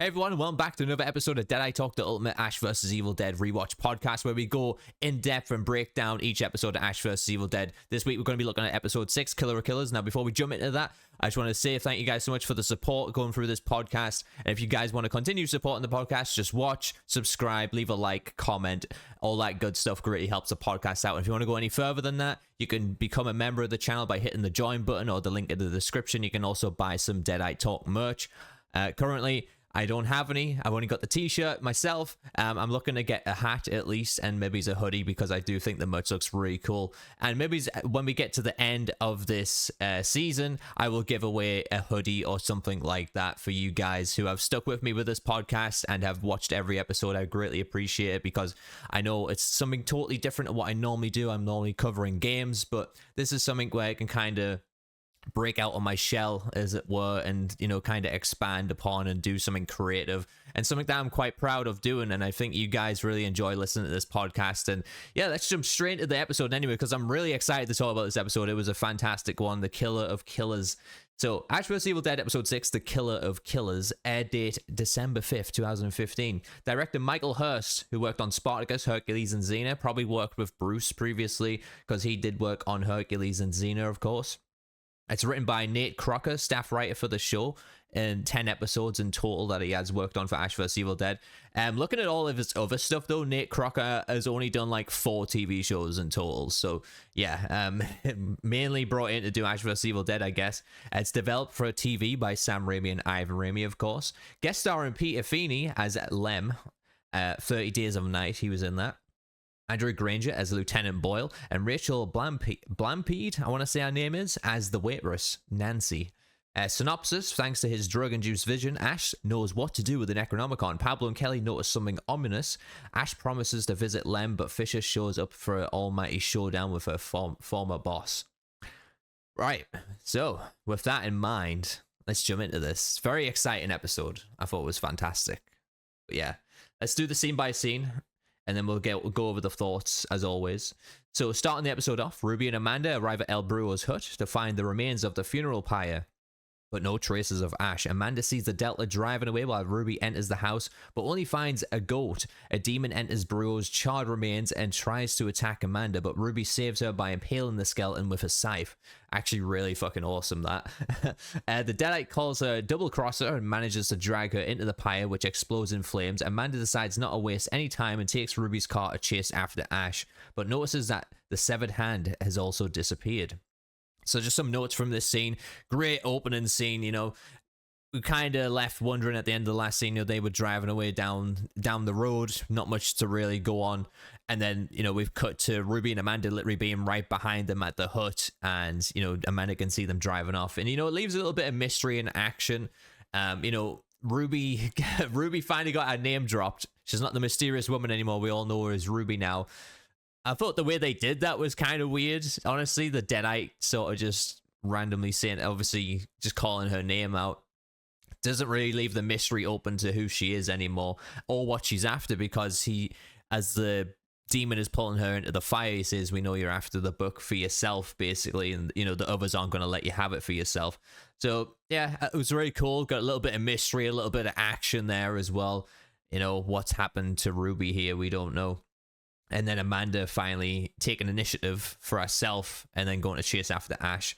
Hey everyone, welcome back to another episode of Deadite Talk, the ultimate Ash vs. Evil Dead rewatch podcast, where we go in depth and break down each episode of Ash vs. Evil Dead. This week we're going to be looking at episode 6, Killer of Killers. Now before we jump into that, I just want to say thank you guys so much for the support going through this podcast. And if you guys want to continue supporting the podcast, just watch, subscribe, leave a like, comment, all that good stuff greatly helps the podcast out. And if you want to go any further than that, you can become a member of the channel by hitting the join button or the link in the description. You can also buy some Deadite Talk merch. Currently, I don't have any. I've only got the t-shirt myself. I'm looking to get a hat at least, and maybe a hoodie, because I do think the merch looks really cool. And maybe when we get to the end of this season, I will give away a hoodie or something like that for you guys who have stuck with me with this podcast and have watched every episode. I greatly appreciate it, because I know it's something totally different to what I normally do. I'm normally covering games, but this is something where I can kind of break out of my shell, as it were, and, you know, kind of expand upon and do something creative and something that I'm quite proud of doing. And I think you guys really enjoy listening to this podcast. And yeah, let's jump straight into the episode anyway, because I'm really excited to talk about this episode. It was a fantastic one, The Killer of Killers. So Ash vs. Evil Dead episode 6, The Killer of Killers, air date December 5th, 2015. Director Michael Hurst, who worked on Spartacus, Hercules, and Xena, probably worked with Bruce previously, because he did work on Hercules and Xena, of course. It's written by Nate Crocker, staff writer for the show, and 10 episodes in total that he has worked on for Ash vs. Evil Dead. Looking at all of his other stuff, though, Nate Crocker has only done like 4 TV shows in total. So, yeah, mainly brought in to do Ash vs. Evil Dead, I guess. It's developed for TV by Sam Raimi and Ivan Raimi, of course. Guest starring Peter Feeney as Lem, 30 Days of Night, he was in that. Andrew Granger as Lieutenant Boyle, and Rachel Blampede, I want to say her name is, as the waitress, Nancy. Synopsis: thanks to his drug-induced vision, Ash knows what to do with the Necronomicon. Pablo and Kelly notice something ominous. Ash promises to visit Lem, but Fisher shows up for an almighty showdown with her former boss. Right, so with that in mind, let's jump into this. Very exciting episode. I thought it was fantastic. But yeah, let's do the scene by scene, and then we'll go over the thoughts, as always. So, starting the episode off, Ruby and Amanda arrive at El Brujo's hut to find the remains of the funeral pyre, but no traces of Ash. Amanda sees the Delta driving away while Ruby enters the house, but only finds a goat. A demon enters Brujo's charred remains and tries to attack Amanda, but Ruby saves her by impaling the skeleton with a scythe. Actually really fucking awesome, that. The Deadite calls her a double-crosser and manages to drag her into the pyre, which explodes in flames. Amanda decides not to waste any time and takes Ruby's car to chase after Ash, but notices that the severed hand has also disappeared. So just some notes from this scene. Great opening scene, you know. We kind of left wondering at the end of the last scene, you know, they were driving away down the road, not much to really go on. And then, you know, we've cut to Ruby and Amanda literally being right behind them at the hut, and, you know, Amanda can see them driving off. And, you know, it leaves a little bit of mystery and action. You know, Ruby finally got her name dropped. She's not the mysterious woman anymore. We all know her as Ruby now. I thought the way they did that was kind of weird, honestly. The Deadite sort of just randomly saying, obviously, just calling her name out, doesn't really leave the mystery open to who she is anymore or what she's after, because he, as the demon is pulling her into the fire, he says, we know you're after the book for yourself, basically, and, you know, the others aren't going to let you have it for yourself. So, yeah, it was very cool. Got a little bit of mystery, a little bit of action there as well. You know, what's happened to Ruby here, we don't know. And then Amanda finally taking initiative for herself and then going to chase after Ash.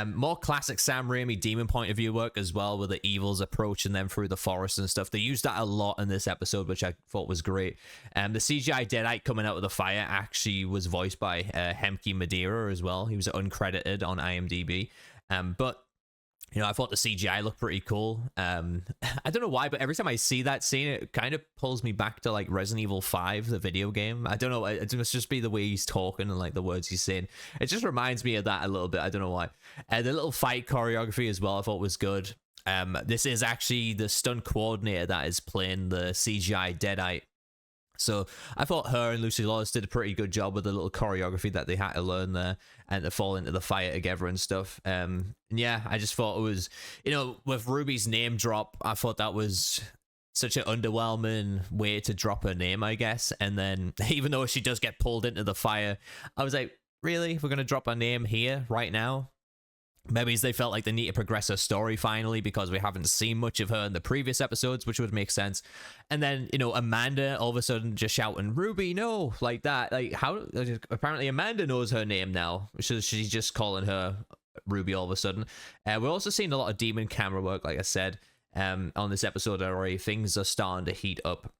More classic Sam Raimi demon point of view work as well, with the evils approaching them through the forest and stuff. They used that a lot in this episode, which I thought was great. The CGI Deadite coming out of the fire actually was voiced by Hemke Madeira as well. He was uncredited on IMDb. But you know, I thought the CGI looked pretty cool. I don't know why, but every time I see that scene, it kind of pulls me back to, like, Resident Evil 5, the video game. I don't know, it must just be the way he's talking and, like, the words he's saying. It just reminds me of that a little bit. I don't know why. The little fight choreography as well, I thought was good. This is actually the stunt coordinator that is playing the CGI Deadite. So I thought her and Lucy Lawless did a pretty good job with the little choreography that they had to learn there and to fall into the fire together and stuff. And yeah, I just thought it was, you know, with Ruby's name drop, I thought that was such an underwhelming way to drop her name, I guess. And then even though she does get pulled into the fire, I was like, really? We're going to drop her name here right now? Maybe they felt like they need to progress her story finally because we haven't seen much of her in the previous episodes, which would make sense. And then, you know, Amanda all of a sudden just shouting, Ruby, no, like that. Like, how? Apparently Amanda knows her name now. She's just calling her Ruby all of a sudden. We're also seeing a lot of demon camera work, like I said, on this episode already. Things are starting to heat up.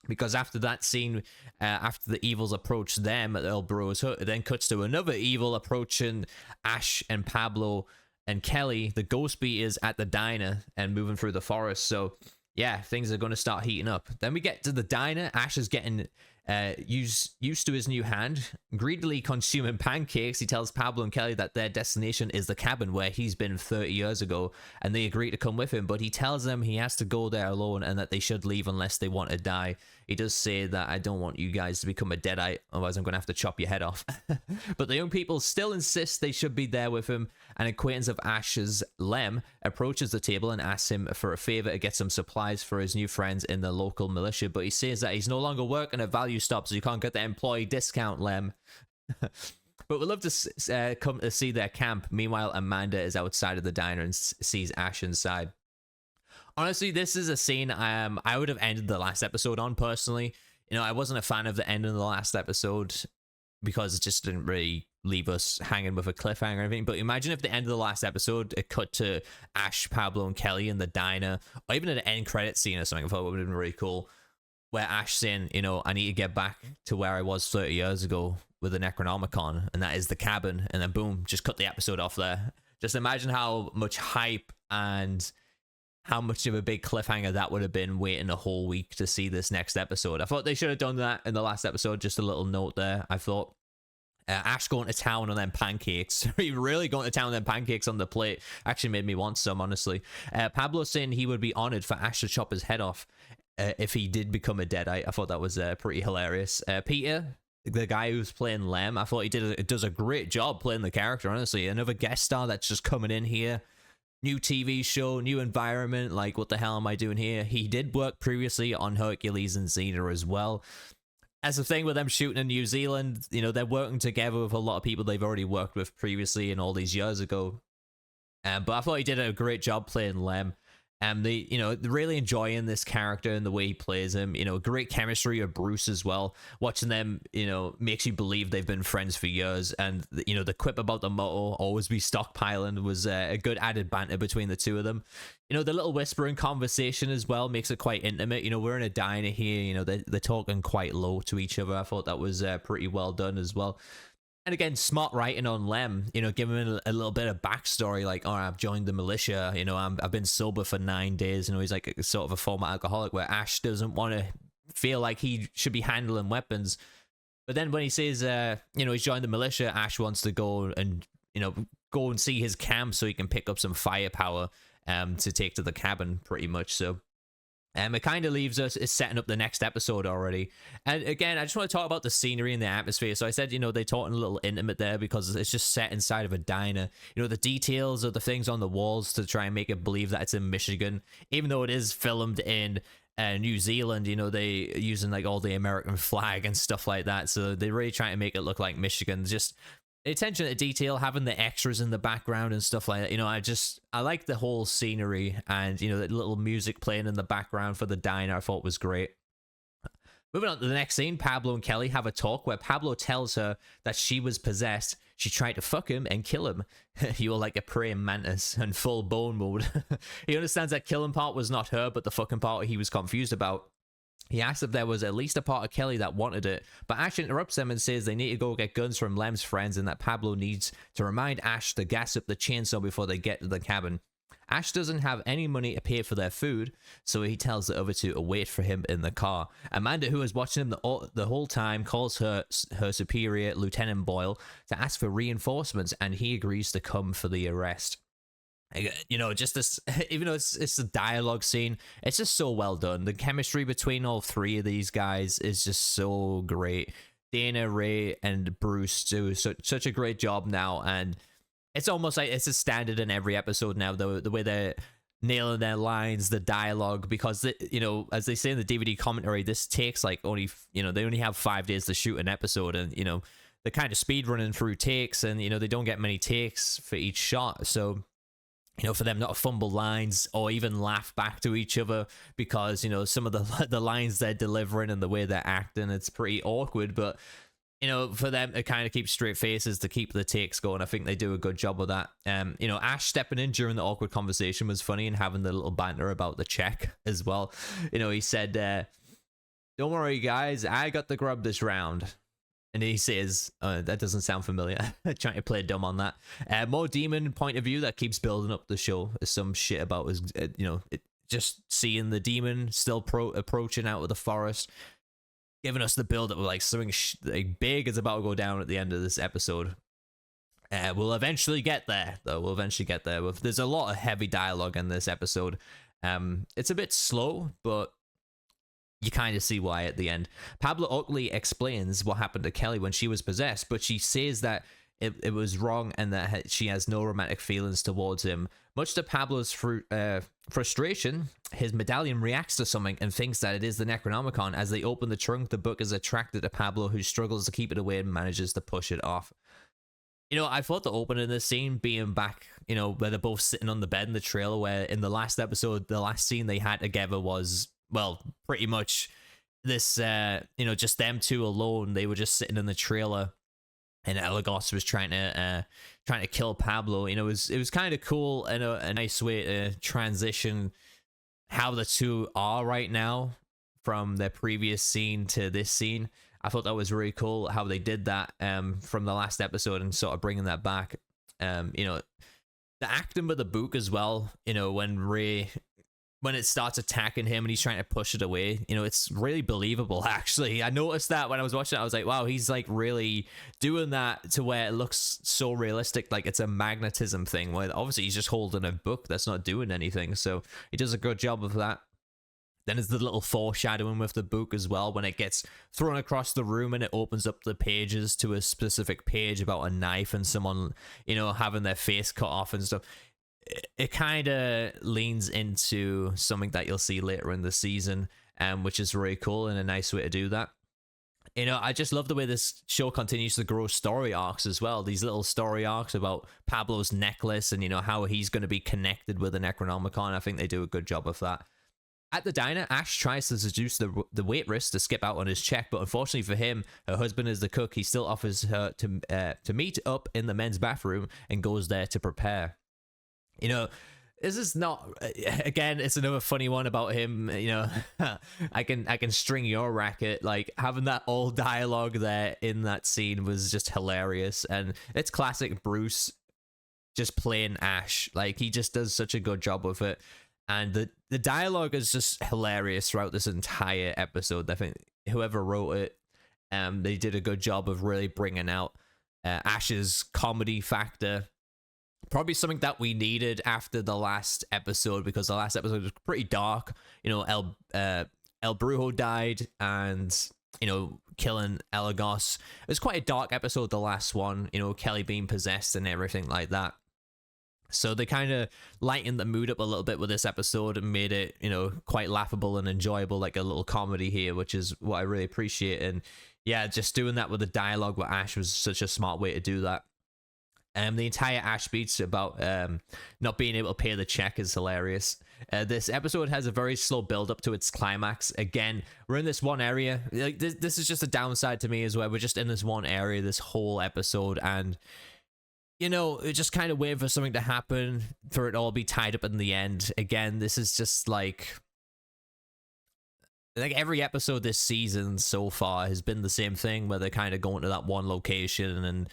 Because after that scene, after the evils approach them at El Burro's hut, it then cuts to another evil approaching Ash and Pablo and Kelly, the ghost beaters, at the diner and moving through the forest. So, yeah, things are going to start heating up. Then we get to the diner. Ash is getting used to his new hand, greedily consuming pancakes. He tells Pablo and Kelly that their destination is the cabin where he's been 30 years ago, and they agree to come with him, but he tells them he has to go there alone and that they should leave unless they want to die. He does say that, I don't want you guys to become a Deadite, otherwise I'm going to have to chop your head off. But the young people still insist they should be there with him. An acquaintance of Ash's, Lem, approaches the table and asks him for a favor to get some supplies for his new friends in the local militia, but he says that he's no longer working at Value Stop, so you can't get the employee discount, Lem. But we'd love to come to see their camp. Meanwhile, Amanda is outside of the diner and sees Ash inside. Honestly, this is a scene I would have ended the last episode on, personally. You know, I wasn't a fan of the end of the last episode because it just didn't really leave us hanging with a cliffhanger or anything. But imagine if the end of the last episode, it cut to Ash, Pablo, and Kelly in the diner, or even an end credit scene or something. I thought it would have been really cool, where Ash saying, you know, I need to get back to where I was 30 years ago with the Necronomicon, and that is the cabin. And then boom, just cut the episode off there. Just imagine how much hype and how much of a big cliffhanger that would have been, waiting a whole week to see this next episode. I thought they should have done that in the last episode. Just a little note there. I thought Ash going to town on them pancakes. He really going to town on them pancakes on the plate actually made me want some, honestly. Pablo saying he would be honored for Ash to chop his head off if he did become a Deadite. I thought that was pretty hilarious. Peter, the guy who's playing Lem, I thought he does a great job playing the character, honestly. Another guest star that's just coming in here. New TV show, new environment, like, what the hell am I doing here? He did work previously on Hercules and Xena as well. As the thing with them shooting in New Zealand, you know, they're working together with a lot of people they've already worked with previously and all these years ago. But I thought he did a great job playing Lem. They, you know, really enjoying this character and the way he plays him. You know, great chemistry of Bruce as well. Watching them, you know, makes you believe they've been friends for years. And, you know, the quip about the motto, always be stockpiling, was a good added banter between the two of them. You know, the little whispering conversation as well makes it quite intimate. You know, we're in a diner here. You know, they're talking quite low to each other. I thought that was pretty well done as well. And again, smart writing on Lem, you know, giving him a little bit of backstory, like, oh, I've joined the militia, you know, I've been sober for 9 days, you know, he's like sort of a former alcoholic, where Ash doesn't want to feel like he should be handling weapons. But then when he says, you know, he's joined the militia, Ash wants to go and, you know, go and see his camp so he can pick up some firepower to take to the cabin, pretty much. So it kind of leaves us is setting up the next episode already. And again, I just want to talk about the scenery and the atmosphere. So I said, you know, they talking a little intimate there because it's just set inside of a diner. You know, the details of the things on the walls to try and make it believe that it's in Michigan, even though it is filmed in New Zealand. You know, they using like all the American flag and stuff like that. So they're really trying to make it look like Michigan. Just the attention to detail, having the extras in the background and stuff like that. You know, I like the whole scenery, and, you know, the little music playing in the background for the diner I thought was great. Moving on to the next scene, Pablo and Kelly have a talk where Pablo tells her that she was possessed. She tried to fuck him and kill him. You were like a praying mantis in full bone mode. He understands that killing part was not her, but the fucking part he was confused about. He asks if there was at least a part of Kelly that wanted it, but Ash interrupts them and says they need to go get guns from Lem's friends and that Pablo needs to remind Ash to gas up the chainsaw before they get to the cabin. Ash doesn't have any money to pay for their food, so he tells the other two to wait for him in the car. Amanda, who is watching him the whole time, calls her superior, Lieutenant Boyle, to ask for reinforcements, and he agrees to come for the arrest. You know, just this, even though it's a dialogue scene, it's just so well done. The chemistry between all three of these guys is just so great. Dana, Ray, and Bruce do such a great job now, and it's almost like it's a standard in every episode now, the way they're nailing their lines, the dialogue, because, you know, as they say in the DVD commentary, this takes like only, you know, they only have 5 days to shoot an episode, and, you know, they're kind of speed running through takes, and they don't get many takes for each shot. So for them not to fumble lines or even laugh back to each other, because some of the lines they're delivering and the way they're acting, it's pretty awkward. But for them to kind of keep straight faces, to keep the takes going, I think they do a good job of that. Ash stepping in during the awkward conversation was funny, and having the little banter about the check as well. He said, "Don't worry, guys, I got the grub this round." And he says, that doesn't sound familiar. Trying to play dumb on that. More demon point of view that keeps building up the show. There's some shit about his, just seeing the demon still approaching out of the forest, giving us the build up of like something like big is about to go down at the end of this episode. We'll eventually get there, though. We'll eventually get there. There's a lot of heavy dialogue in this episode. It's a bit slow, but you kind of see why at the end. Pablo Oakley explains what happened to Kelly when she was possessed, but she says that it was wrong and that she has no romantic feelings towards him. Much to Pablo's frustration, his medallion reacts to something and thinks that it is the Necronomicon. As they open the trunk, the book is attracted to Pablo, who struggles to keep it away and manages to push it off. I thought the opening of this scene being back, where they're both sitting on the bed in the trailer, where in the last episode, the last scene they had together was, well, pretty much this, just them two alone. They were just sitting in the trailer, and Eligos was trying to kill Pablo. It was kind of cool and a nice way to transition how the two are right now from their previous scene to this scene. I thought that was really cool how they did that from the last episode and sort of bringing that back. The acting with the book as well, when it starts attacking him and he's trying to push it away, it's really believable, actually. I noticed that when I was watching it. I was like, wow, he's like really doing that to where it looks so realistic, like it's a magnetism thing, where obviously he's just holding a book that's not doing anything. So he does a good job of that. Then there's the little foreshadowing with the book as well, when it gets thrown across the room and it opens up the pages to a specific page about a knife and someone, having their face cut off and stuff. It kind of leans into something that you'll see later in the season, which is really cool and a nice way to do that. I just love the way this show continues to grow story arcs as well. These little story arcs about Pablo's necklace and, how he's going to be connected with the Necronomicon. I think they do a good job of that. At the diner, Ash tries to seduce the waitress to skip out on his check, but unfortunately for him, her husband is the cook. He still offers her to meet up in the men's bathroom and goes there to prepare. This is not, again, it's another funny one about him. I can string your racket. Like, having that old dialogue there in that scene was just hilarious, and it's classic Bruce just playing Ash. Like, he just does such a good job with it, and the dialogue is just hilarious throughout this entire episode. I think whoever wrote it, they did a good job of really bringing out Ash's comedy factor. Probably something that we needed after the last episode, because the last episode was pretty dark. El Brujo died, and killing Eligos. It was quite a dark episode, the last one. Kelly being possessed and everything like that. So they kind of lightened the mood up a little bit with this episode and made it, quite laughable and enjoyable, like a little comedy here, which is what I really appreciate. And yeah, just doing that with the dialogue with Ash was such a smart way to do that. The entire Ash speech about not being able to pay the check is hilarious. This episode has a very slow build up to its climax. Again, we're in this one area. Like this is just a downside to me as well. We're just in this one area this whole episode, and it just kind of waiting for something to happen for it all be tied up in the end. Again, this is just like every episode this season so far has been the same thing, where they're kind of going to that one location, and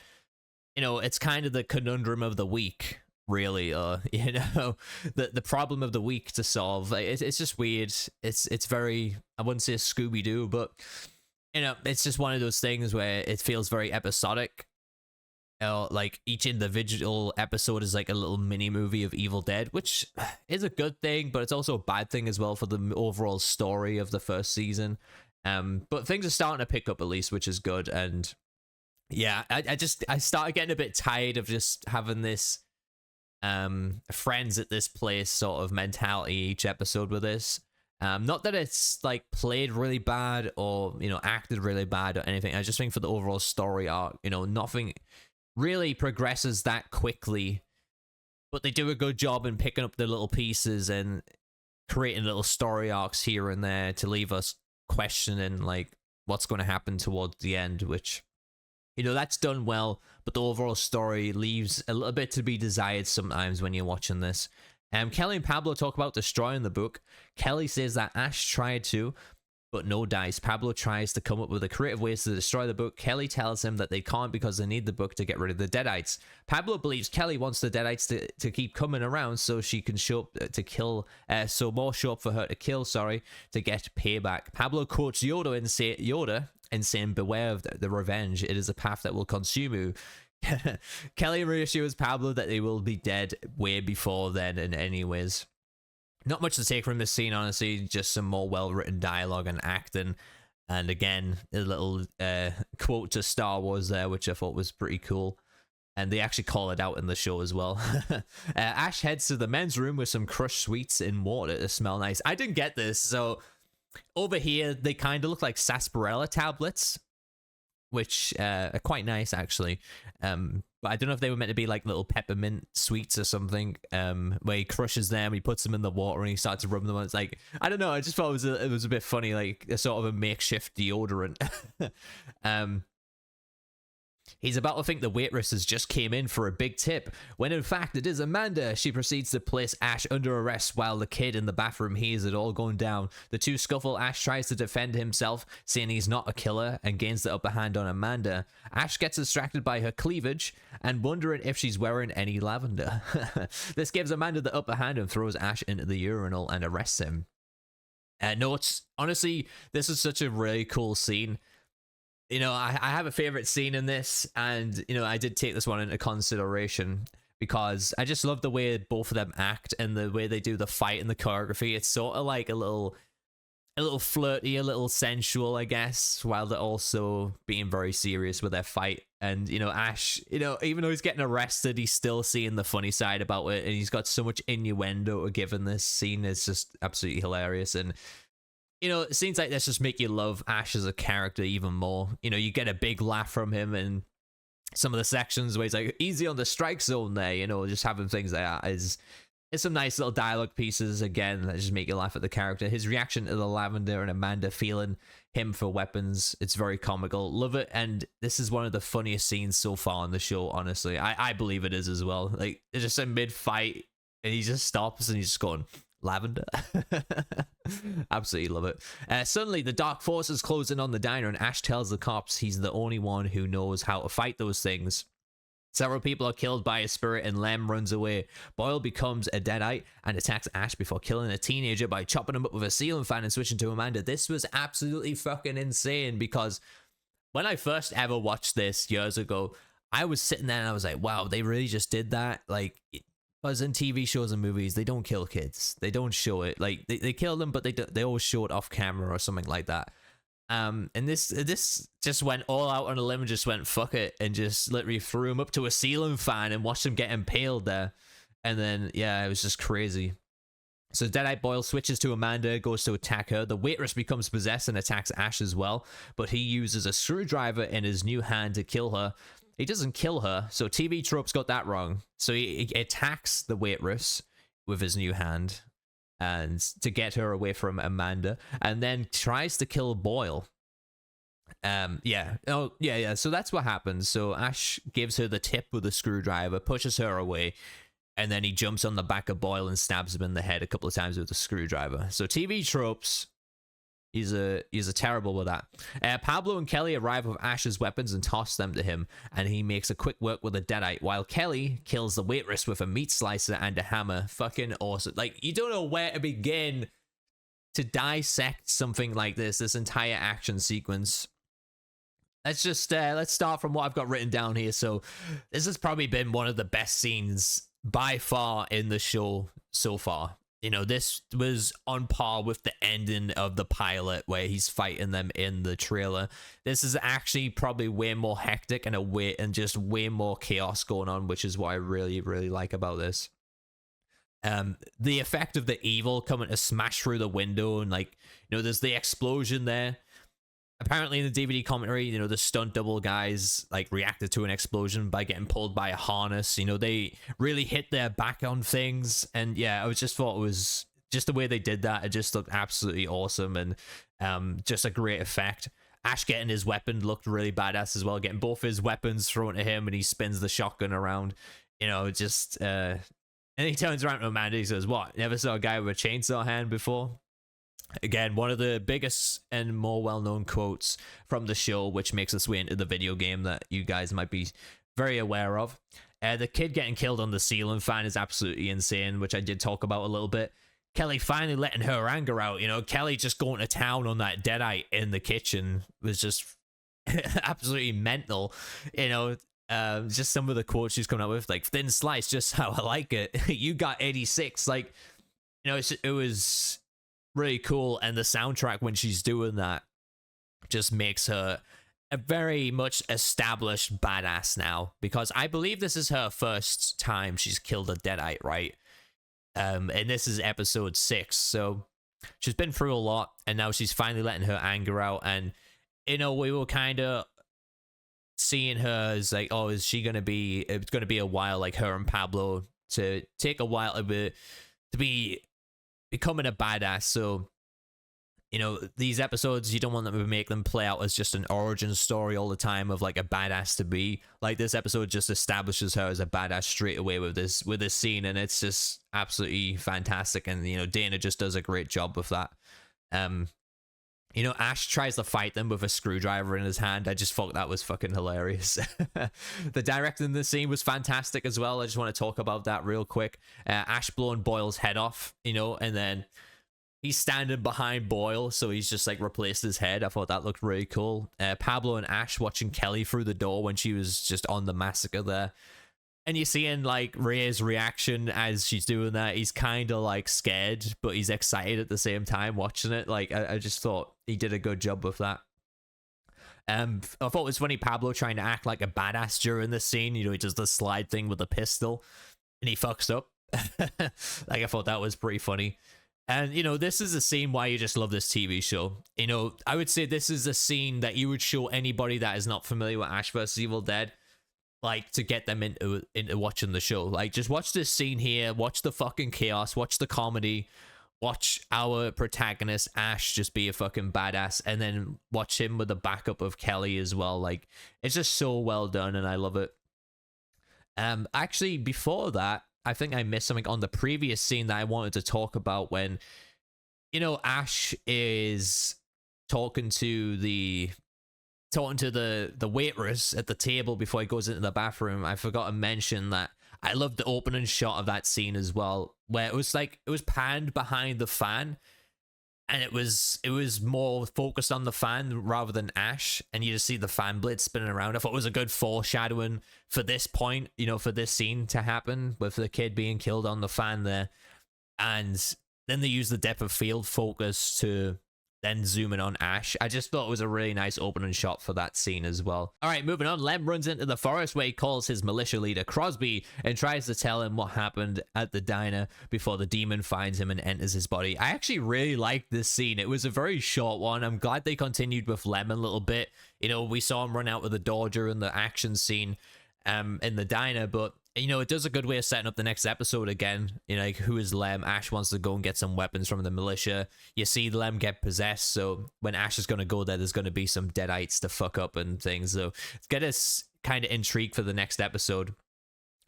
it's kind of the conundrum of the week, really. The problem of the week to solve. It's just weird. It's very, I wouldn't say Scooby-Doo, but it's just one of those things where it feels very episodic. Like each individual episode is like a little mini movie of Evil Dead, which is a good thing, but it's also a bad thing as well for the overall story of the first season. But things are starting to pick up at least, which is good. And yeah, I started getting a bit tired of just having this friends at this place sort of mentality each episode with this. Not that it's like played really bad or, you know, acted really bad or anything. I just think for the overall story arc, you know, nothing really progresses that quickly, but they do a good job in picking up the little pieces and creating little story arcs here and there to leave us questioning like what's going to happen towards the end, which, you know, that's done well, but the overall story leaves a little bit to be desired sometimes when you're watching this. Kelly and Pablo talk about destroying the book. Kelly says that Ash tried to, but no dice. Pablo tries to come up with a creative ways to destroy the book. Kelly tells him that they can't because they need the book to get rid of the Deadites. Pablo believes Kelly wants the Deadites to keep coming around so she can show up to kill, so more show up for her to kill, sorry, to get payback. Pablo quotes Yoda and saying, beware of the revenge. It is a path that will consume you. Kelly reassures Pablo that they will be dead way before then, and anyways. Not much to take from this scene, honestly, just some more well-written dialogue and acting. And again, a little quote to Star Wars there, which I thought was pretty cool. And they actually call it out in the show as well. Ash heads to the men's room with some crushed sweets in water to smell nice. I didn't get this, so over here, they kind of look like sarsaparilla tablets, which are quite nice, actually. But I don't know if they were meant to be like little peppermint sweets or something, where he crushes them, he puts them in the water, and he starts to rub them on. It's like, I don't know, I just thought it was a bit funny, like a sort of a makeshift deodorant. He's about to think the waitresses just came in for a big tip, when in fact it is Amanda. She proceeds to place Ash under arrest while the kid in the bathroom hears it all going down. The two scuffle. Ash tries to defend himself, saying he's not a killer, and gains the upper hand on Amanda. Ash gets distracted by her cleavage and wondering if she's wearing any lavender. This gives Amanda the upper hand and throws Ash into the urinal and arrests him. Notes, honestly, this is such a really cool scene. You know, I have a favorite scene in this, and, you know, I did take this one into consideration because I just love the way both of them act and the way they do the fight and the choreography. It's sort of like a little flirty, a little sensual, I guess, while they're also being very serious with their fight. And, you know, Ash, you know, even though he's getting arrested, he's still seeing the funny side about it, and he's got so much innuendo to give in this scene. It's just absolutely hilarious. And, you know, scenes like this just make you love Ash as a character even more. You know, you get a big laugh from him in some of the sections where he's like, easy on the strike zone there, you know, just having things like that is some nice little dialogue pieces, again, that just make you laugh at the character. His reaction to the lavender and Amanda feeling him for weapons, it's very comical. Love it, and this is one of the funniest scenes so far on the show, honestly. I believe it is as well. Like, it's just a mid-fight, and he just stops, and he's just going, lavender. Absolutely love it. Suddenly the dark forces close in on the diner, and Ash tells the cops he's the only one who knows how to fight those things. Several people are killed by a spirit, and Lem runs away. Boyle becomes a Deadite and attacks Ash before killing a teenager by chopping him up with a ceiling fan and switching to Amanda. This was absolutely fucking insane, because when I first ever watched this years ago, I was sitting there and I was like, wow, they really just did that? Like, because in TV shows and movies, they don't kill kids. They don't show it. Like, they kill them, but they always show it off camera or something like that. And this just went all out on a limb and just went, fuck it, and just literally threw him up to a ceiling fan and watched him get impaled there. And then, yeah, it was just crazy. So Deadite Boyle switches to Amanda, goes to attack her. The waitress becomes possessed and attacks Ash as well, but he uses a screwdriver in his new hand to kill her. He doesn't kill her, so TV Tropes got that wrong. So he attacks the waitress with his new hand and to get her away from Amanda, and then tries to kill Boyle. Yeah. So that's what happens. So Ash gives her the tip with the screwdriver, pushes her away, and then he jumps on the back of Boyle and stabs him in the head a couple of times with the screwdriver. So TV Tropes, he's a terrible with that. Pablo and Kelly arrive with Ash's weapons and toss them to him, and he makes a quick work with a Deadite, while Kelly kills the waitress with a meat slicer and a hammer. Fucking awesome. Like, you don't know where to begin to dissect something like this entire action sequence. Let's start from what I've got written down here. So this has probably been one of the best scenes by far in the show so far. You know, this was on par with the ending of the pilot where he's fighting them in the trailer. This is actually probably way more hectic and just way more chaos going on, which is what I really, really like about this. The effect of the evil coming to smash through the window, and like, there's the explosion there. Apparently in the DVD commentary, the stunt double guys like reacted to an explosion by getting pulled by a harness. They really hit their back on things, and yeah, I just thought it was just the way they did that. It just looked absolutely awesome, and just a great effect. Ash getting his weapon looked really badass as well, getting both his weapons thrown at him, and he spins the shotgun around. And he turns around to Amanda. He says, "What? Never saw a guy with a chainsaw hand before?" Again, one of the biggest and more well-known quotes from the show, which makes its way into the video game that you guys might be very aware of. The kid getting killed on the ceiling fan is absolutely insane, which I did talk about a little bit. Kelly finally letting her anger out. Kelly just going to town on that Deadite in the kitchen was just absolutely mental. Just some of the quotes she's coming up with, like, thin slice, just how I like it. You got 86. Like, it was really cool, and the soundtrack when she's doing that just makes her a very much established badass now, because I believe this is her first time she's killed a Deadite, right? And this is episode 6, so she's been through a lot, and now she's finally letting her anger out. And we were kind of seeing her as like, oh, is she gonna be, it's gonna be a while, like her and Pablo, to take a while to be becoming a badass. So these episodes, you don't want them to make them play out as just an origin story all the time of like a badass to be. Like, this episode just establishes her as a badass straight away with this scene, and it's just absolutely fantastic. And Dana just does a great job with that. Ash tries to fight them with a screwdriver in his hand. I just thought that was fucking hilarious. The directing in the scene was fantastic as well. I just want to talk about that real quick. Ash blowing Boyle's head off, and then he's standing behind Boyle, so he's just like replaced his head. I thought that looked really cool. Pablo and Ash watching Kelly through the door when she was just on the massacre there. And you're seeing like Ray's reaction as she's doing that. He's kind of like scared, but he's excited at the same time watching it. Like, I just thought he did a good job with that. I thought it was funny, Pablo trying to act like a badass during this scene. He does the slide thing with the pistol, and he fucks up. Like, I thought that was pretty funny. And, this is a scene why you just love this TV show. I would say this is a scene that you would show anybody that is not familiar with Ash vs. Evil Dead, like, to get them into watching the show. Like, just watch this scene here, watch the fucking chaos, watch the comedy, watch our protagonist Ash just be a fucking badass, and then watch him with the backup of Kelly as well. Like, it's just so well done, and I love it. Actually, before that, I think I missed something on the previous scene that I wanted to talk about, when Ash is talking to the waitress at the table before he goes into the bathroom. I forgot to mention that I love the opening shot of that scene as well, where it was panned behind the fan, and it was more focused on the fan rather than Ash, and you just see the fan blade spinning around. I thought it was a good foreshadowing for this point, for this scene to happen with the kid being killed on the fan there. And then they use the depth of field focus to then zoom in on Ash. I just thought it was a really nice opening shot for that scene as well. All right, moving on. Lem runs into the forest where he calls his militia leader Crosby and tries to tell him what happened at the diner before the demon finds him and enters his body. I actually really liked this scene. It was a very short one. I'm glad they continued with Lem a little bit. We saw him run out of the door during the action scene in the diner, but it does a good way of setting up the next episode again. Like, who is Lem? Ash wants to go and get some weapons from the militia. You see Lem get possessed, so when Ash is going to go there's going to be some Deadites to fuck up and things. So get us kind of intrigued for the next episode.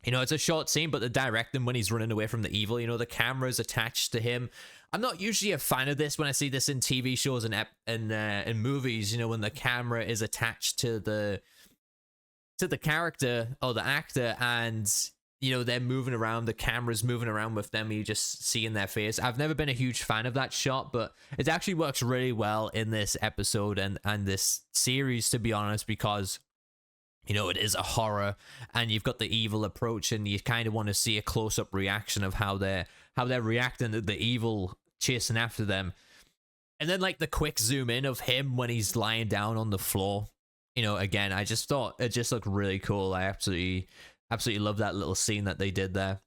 It's a short scene, but the directing when he's running away from the evil, the camera's attached to him. I'm not usually a fan of this when I see this in TV shows and in movies, when the camera is attached to the character or the actor, and they're moving around, the camera's moving around with them, you just see in their face. I've never been a huge fan of that shot, but it actually works really well in this episode and this series, to be honest, because it is a horror and you've got the evil approach, and you kind of want to see a close-up reaction of how they're reacting to the evil chasing after them. And then like the quick zoom in of him when he's lying down on the floor. Again, I just thought it just looked really cool. I absolutely love that little scene that they did there.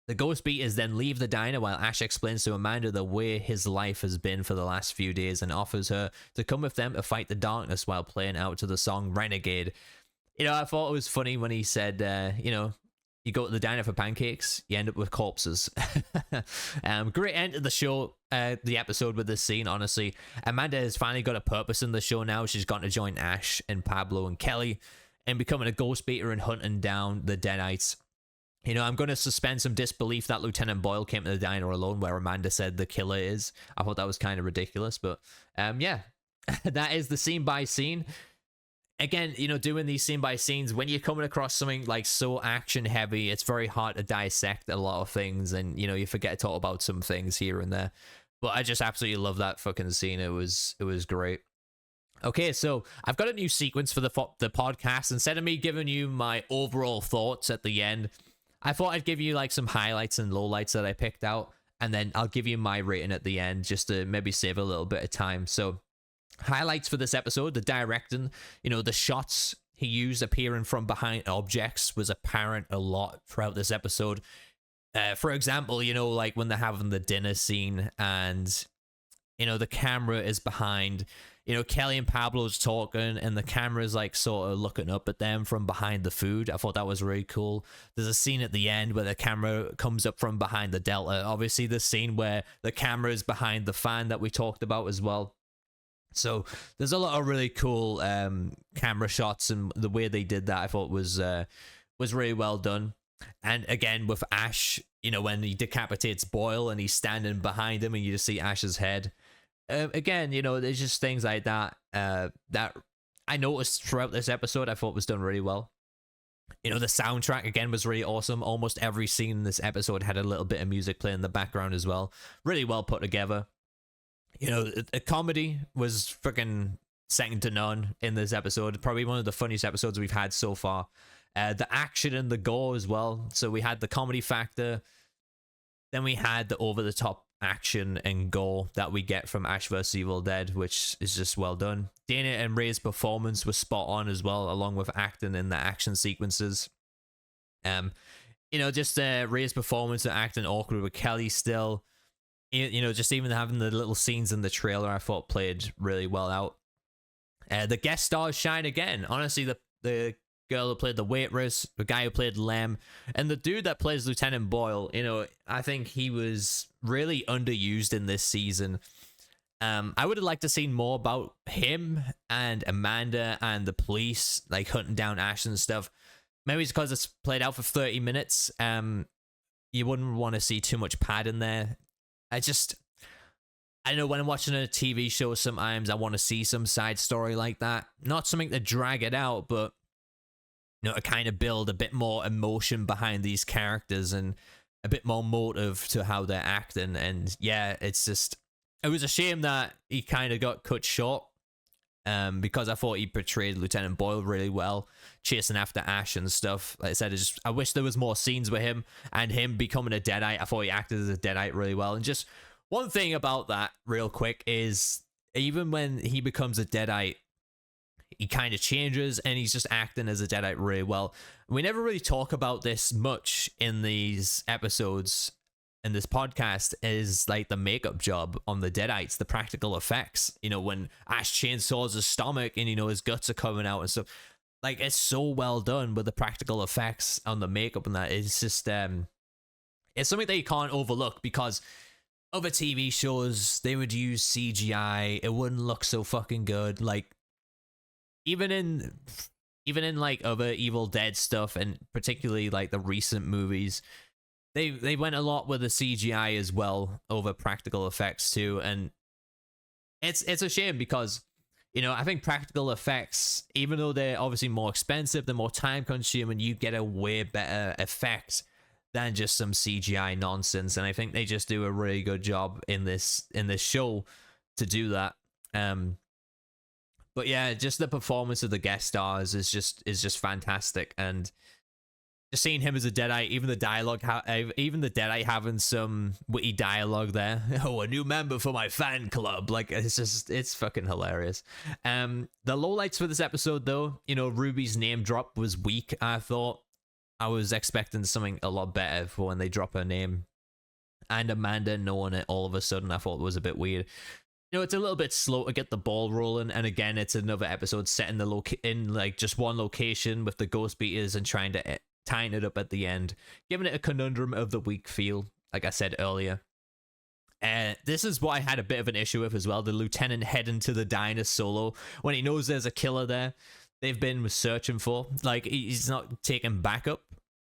The ghost beaters then leave the diner while Ash explains to Amanda the way his life has been for the last few days and offers her to come with them to fight the darkness while playing out to the song Renegade. You know, I thought it was funny when he said, you know, you go to the diner for pancakes, you end up with corpses. Great end to the show, the episode with this scene, honestly. Amanda has finally got a purpose in the show now. She's gone to join Ash and Pablo and Kelly and becoming a ghost beater and hunting down the Deadites. You know, I'm going to suspend some disbelief that Lieutenant Boyle came to the diner alone where Amanda said the killer is. I thought that was kind of ridiculous, but yeah, that is the scene by scene. Again, you know, doing these scene by scenes, when you're coming across something like so action heavy, it's very hard to dissect a lot of things, and, you know, you forget to talk about some things here and there. But I just absolutely love that fucking scene. It was great. Okay, so I've got a new sequence for the podcast. Instead of me giving you my overall thoughts at the end, I thought I'd give you like some highlights and lowlights that I picked out, and then I'll give you my rating at the end just to maybe save a little bit of time. So highlights for this episode: the directing, you know, the shots he used appearing from behind objects was apparent a lot throughout this episode. For example, you know, like when they're having the dinner scene and, you know, the camera is behind, you know, Kelly and Pablo's talking and the camera's like sort of looking up at them from behind the food. I thought that was really cool. There's a scene at the end where the camera comes up from behind the Delta. Obviously the scene where the camera is behind the fan that we talked about as well. So there's a lot of really cool camera shots, and the way they did that I thought was really well done. And again, with Ash, you know, when he decapitates Boyle and he's standing behind him and you just see Ash's head. Again, you know, there's just things like that that I noticed throughout this episode I thought was done really well. You know, the soundtrack, again, was really awesome. Almost every scene in this episode had a little bit of music playing in the background as well. Really well put together. You know, the comedy was freaking second to none in this episode. Probably one of the funniest episodes we've had so far. The action and the gore as well. So we had the comedy factor. Then we had the over-the-top action and gore that we get from Ash vs. Evil Dead, which is just well done. Dana and Ray's performance was spot on as well, along with acting in the action sequences. You know, just Ray's performance and acting awkward with Kelly still. You know, just even having the little scenes in the trailer, I thought played really well out. The guest stars shine again. Honestly, the girl who played the waitress, the guy who played Lem, and the dude that plays Lieutenant Boyle, you know, I think he was really underused in this season. I would have liked to see more about him and Amanda and the police, like hunting down Ash and stuff. Maybe it's because it's played out for 30 minutes. You wouldn't want to see too much pad in there. I know when I'm watching a TV show, sometimes I want to see some side story like that. Not something to drag it out, but, you know, to kind of build a bit more emotion behind these characters and a bit more motive to how they're acting. And yeah, it was a shame that he kind of got cut short, because I thought he portrayed Lieutenant Boyle really well, chasing after Ash and stuff. Like I said, I wish there was more scenes with him and him becoming a Deadite. I thought he acted as a Deadite really well. And just one thing about that real quick is, even when he becomes a Deadite, he kind of changes and he's just acting as a Deadite really well. We never really talk about this much in these episodes. In this podcast is like the makeup job on the Deadites, the practical effects, you know, when Ash chainsaws his stomach and, you know, his guts are coming out and stuff. Like, it's so well done with the practical effects on the makeup and that. It's just it's something that you can't overlook, because other TV shows, they would use CGI, it wouldn't look so fucking good. Like, even in like other Evil Dead stuff, and particularly like the recent movies, They went a lot with the CGI as well over practical effects too, and it's a shame because, you know, I think practical effects, even though they're obviously more expensive, they're more time consuming, you get a way better effect than just some CGI nonsense, and I think they just do a really good job in this show to do that. But yeah, just the performance of the guest stars is just fantastic, and just seeing him as a Deadite, even the dialogue, even the Deadite having some witty dialogue there. Oh, a new member for my fan club. Like, it's fucking hilarious. The lowlights for this episode, though, you know, Ruby's name drop was weak, I thought. I was expecting something a lot better for when they drop her name. And Amanda knowing it all of a sudden, I thought it was a bit weird. You know, it's a little bit slow to get the ball rolling, and again, it's another episode set in in like just one location with the ghost beaters and trying to tying it up at the end, giving it a conundrum of the week feel, like I said earlier. This is what I had a bit of an issue with as well. The lieutenant heading to the diner solo when he knows there's a killer there they've been searching for. Like, he's not taking backup.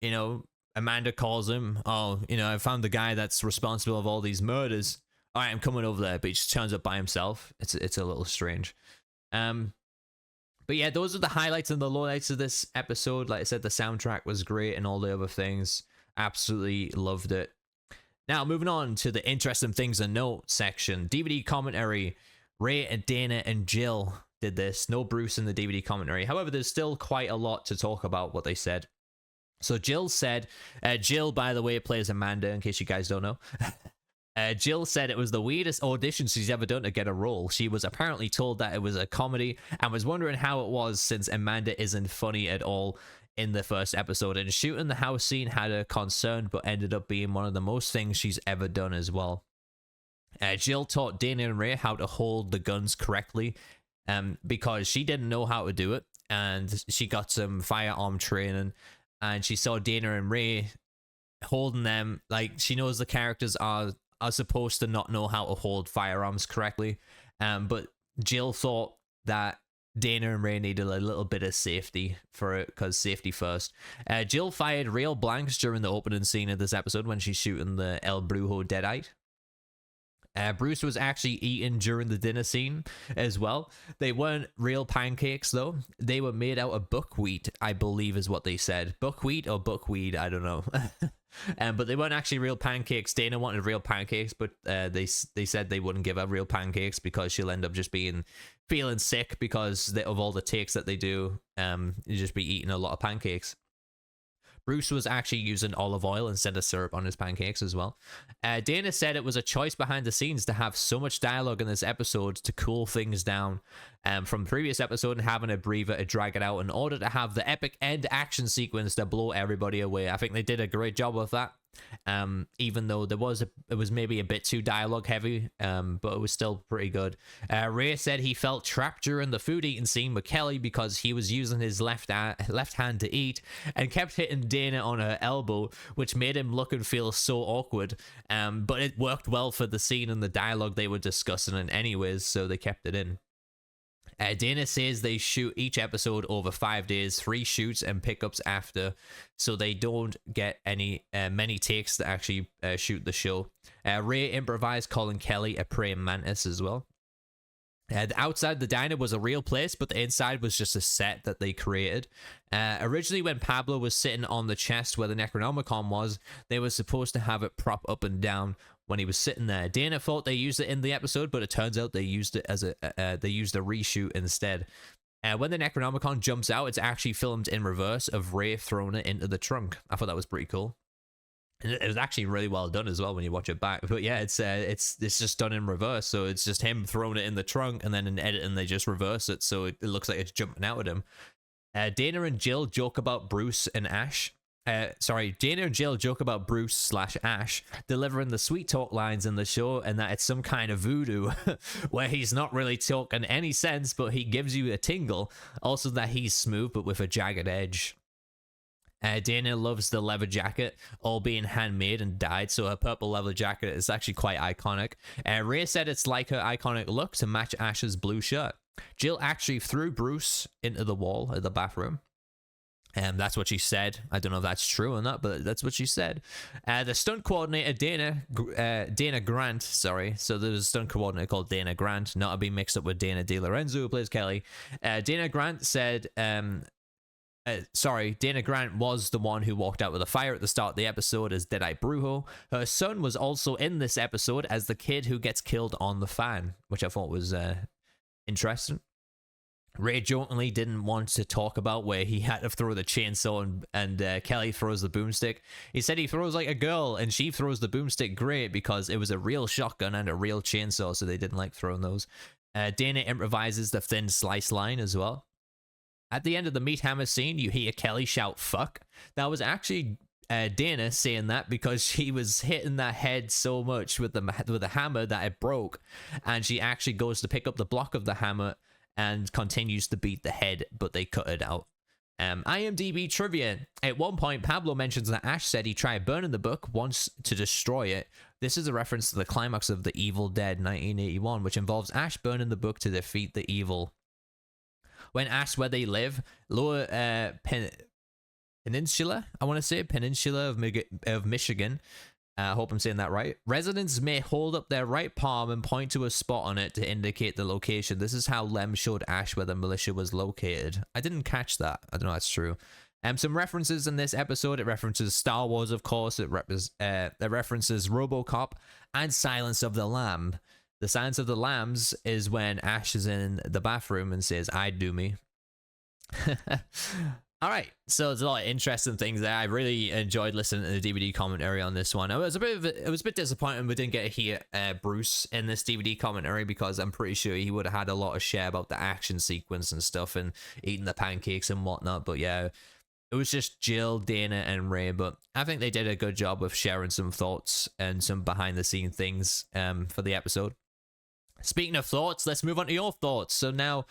You know, Amanda calls him. Oh, you know, I found the guy that's responsible of all these murders. All right, I'm coming over there. But he just turns up by himself. It's a little strange. But yeah, those are the highlights and the lowlights of this episode. Like I said, the soundtrack was great and all the other things. Absolutely loved it. Now, moving on to the interesting things to note section. DVD commentary. Ray and Dana and Jill did this. No Bruce in the DVD commentary. However, there's still quite a lot to talk about what they said. So Jill said, Jill, by the way, plays Amanda, in case you guys don't know. Jill said it was the weirdest audition she's ever done to get a role. She was apparently told that it was a comedy and was wondering how it was since Amanda isn't funny at all in the first episode, and shooting the house scene had her concerned but ended up being one of the most things she's ever done as well. Jill taught Dana and Ray how to hold the guns correctly because she didn't know how to do it, and she got some firearm training, and she saw Dana and Ray holding them. Like, she knows the characters are supposed to not know how to hold firearms correctly, but Jill thought that Dana and Ray needed a little bit of safety for it, because safety first. Jill fired real blanks during the opening scene of this episode when she's shooting the El Brujo Deadite. Bruce was actually eating during the dinner scene as well. They weren't real pancakes, though. They were made out of buckwheat, I believe is what they said. Buckwheat or buckweed, I don't know. But they weren't actually real pancakes. Dana wanted real pancakes, but they said they wouldn't give her real pancakes because she'll end up just feeling sick because of all the takes that they do. You just be eating a lot of pancakes. Bruce was actually using olive oil instead of syrup on his pancakes as well. Dana said it was a choice behind the scenes to have so much dialogue in this episode to cool things down from the previous episode, and having a breather to drag it out in order to have the epic end action sequence to blow everybody away. I think they did a great job with that. Even though it was maybe a bit too dialogue heavy, but it was still pretty good. Ray said he felt trapped during the food eating scene with Kelly because he was using his left hand to eat and kept hitting Dana on her elbow, which made him look and feel so awkward. But it worked well for the scene and the dialogue they were discussing in anyways, so they kept it in. Dana says they shoot each episode over 5 days, 3 shoots and pickups after, so they don't get many takes to actually shoot the show. Ray improvised calling Kelly a praying mantis as well. The outside the diner was a real place, but the inside was just a set that they created. Originally, when Pablo was sitting on the chest where the Necronomicon was, they were supposed to have it prop up and down when he was sitting there. Dana thought they used it in the episode, but it turns out they used it as they used a reshoot instead. When the Necronomicon jumps out, it's actually filmed in reverse of Ray throwing it into the trunk. I thought that was pretty cool. And it was actually really well done as well when you watch it back. But yeah, it's just done in reverse, so it's just him throwing it in the trunk, and then in editing they just reverse it, so it looks like it's jumping out at him. Dana and Jill joke about Bruce and Ash. Dana and Jill joke about Bruce/Ash delivering the sweet talk lines in the show, and that it's some kind of voodoo where he's not really talking any sense, but he gives you a tingle. Also that he's smooth but with a jagged edge. Dana loves the leather jacket, all being handmade and dyed, so her purple leather jacket is actually quite iconic. Ray said it's like her iconic look to match Ash's blue shirt. Jill actually threw Bruce into the wall of the bathroom. That's what she said. I don't know if that's true or not, but that's what she said. The stunt coordinator, Dana Grant, sorry. So there's a stunt coordinator called Dana Grant, not to be mixed up with Dana DeLorenzo, who plays Kelly. Dana Grant said, Dana Grant was the one who walked out with a fire at the start of the episode as Deadite Brujo. Her son was also in this episode as the kid who gets killed on the fan, which I thought was interesting. Ray jokingly didn't want to talk about where he had to throw the chainsaw and Kelly throws the boomstick. He said he throws like a girl and she throws the boomstick great because it was a real shotgun and a real chainsaw, so they didn't like throwing those. Dana improvises the thin slice line as well. At the end of the meat hammer scene, you hear Kelly shout "fuck." That was actually Dana saying that because she was hitting that head so much with the hammer that it broke, and she actually goes to pick up the block of the hammer and continues to beat the head, but they cut it out. IMDb trivia. At one point, Pablo mentions that Ash said he tried burning the book once to destroy it. This is a reference to the climax of The Evil Dead 1981, which involves Ash burning the book to defeat the evil. When asked where they live, Lower Peninsula, I want to say Peninsula of Michigan. I hope I'm saying that right. Residents may hold up their right palm and point to a spot on it to indicate the location. This is how Lem showed Ash where the militia was located. I didn't catch that. I don't know if that's true. Some references in this episode. It references Star Wars, of course. It references RoboCop and Silence of the Lamb. The Silence of the Lambs is when Ash is in the bathroom and says, "I do me." All right, so there's a lot of interesting things there. I really enjoyed listening to the DVD commentary on this one. It was a bit disappointing we didn't get to hear Bruce in this DVD commentary, because I'm pretty sure he would have had a lot of share about the action sequence and stuff and eating the pancakes and whatnot. But yeah, it was just Jill, Dana, and Ray. But I think they did a good job of sharing some thoughts and some behind the scene things for the episode. Speaking of thoughts, let's move on to your thoughts. So now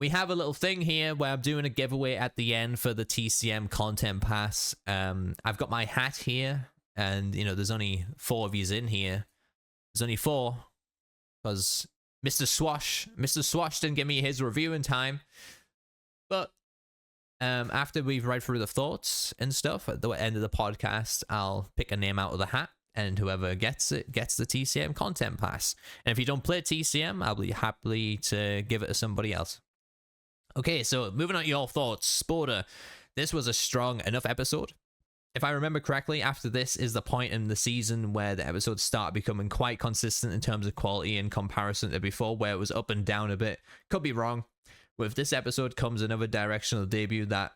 we have a little thing here where I'm doing a giveaway at the end for the TCM Content Pass. I've got my hat here, and you know, there's only 4 of yous in here. There's only 4 because Mr. Swash didn't give me his review in time. But after we've read through the thoughts and stuff at the end of the podcast, I'll pick a name out of the hat, and whoever gets it gets the TCM Content Pass. And if you don't play TCM, I'll be happy to give it to somebody else. Okay, so moving on to your thoughts. Sporter, this was a strong enough episode. If I remember correctly, after this is the point in the season where the episodes start becoming quite consistent in terms of quality in comparison to before, where it was up and down a bit. Could be wrong. With this episode comes another directional debut, that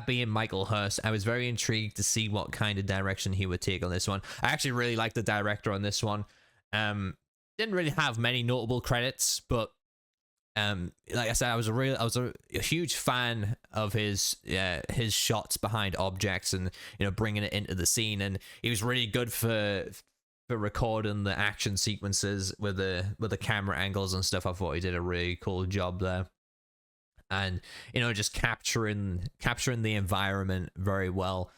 being Michael Hurst. I was very intrigued to see what kind of direction he would take on this one. I actually really liked the director on this one. Didn't really have many notable credits, but like I said, I was a huge fan of his shots behind objects and, you know, bringing it into the scene, and he was really good for recording the action sequences with the camera angles and stuff. I thought he did a really cool job there, and you know, just capturing the environment very well,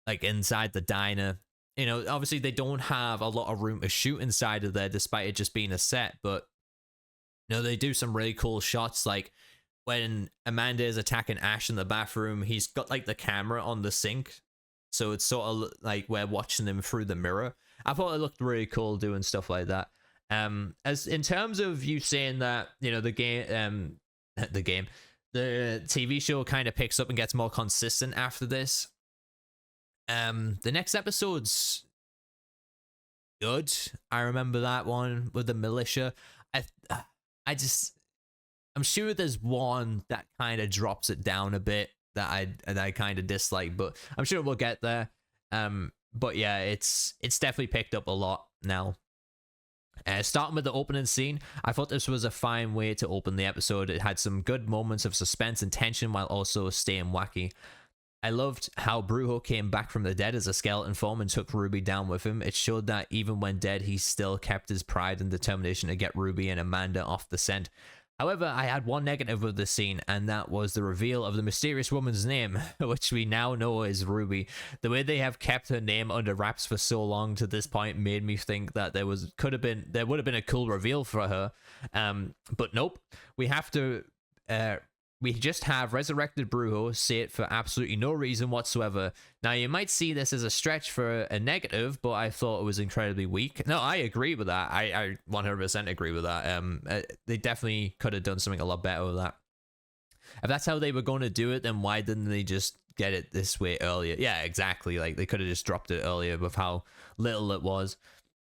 like inside the diner. You know, obviously they don't have a lot of room to shoot inside of there, despite it just being a set, but you know, they do some really cool shots, like when Amanda is attacking Ash in the bathroom, he's got like the camera on the sink, so it's sort of like we're watching him through the mirror. I thought it looked really cool doing stuff like that. As in terms of you saying that, you know, the TV show kind of picks up and gets more consistent after this. The next episode's good. I remember that one with the militia. I'm sure there's one that kind of drops it down a bit that I kind of dislike, but I'm sure we'll get there. But yeah, it's definitely picked up a lot now. Starting with the opening scene, I thought this was a fine way to open the episode. It had some good moments of suspense and tension while also staying wacky. I loved how Brujo came back from the dead as a skeleton form and took Ruby down with him. It showed that even when dead, he still kept his pride and determination to get Ruby and Amanda off the scent. However, I had one negative with this scene, and that was the reveal of the mysterious woman's name, which we now know is Ruby. The way they have kept her name under wraps for so long to this point made me think that there would have been a cool reveal for her. But nope, we just have resurrected Brujo say it for absolutely no reason whatsoever. Now, you might see this as a stretch for a negative, but I thought it was incredibly weak. No, I agree with that. I 100% agree with that. They definitely could have done something a lot better with that. If that's how they were going to do it, then why didn't they just get it this way earlier? Yeah, exactly. Like, they could have just dropped it earlier with how little it was.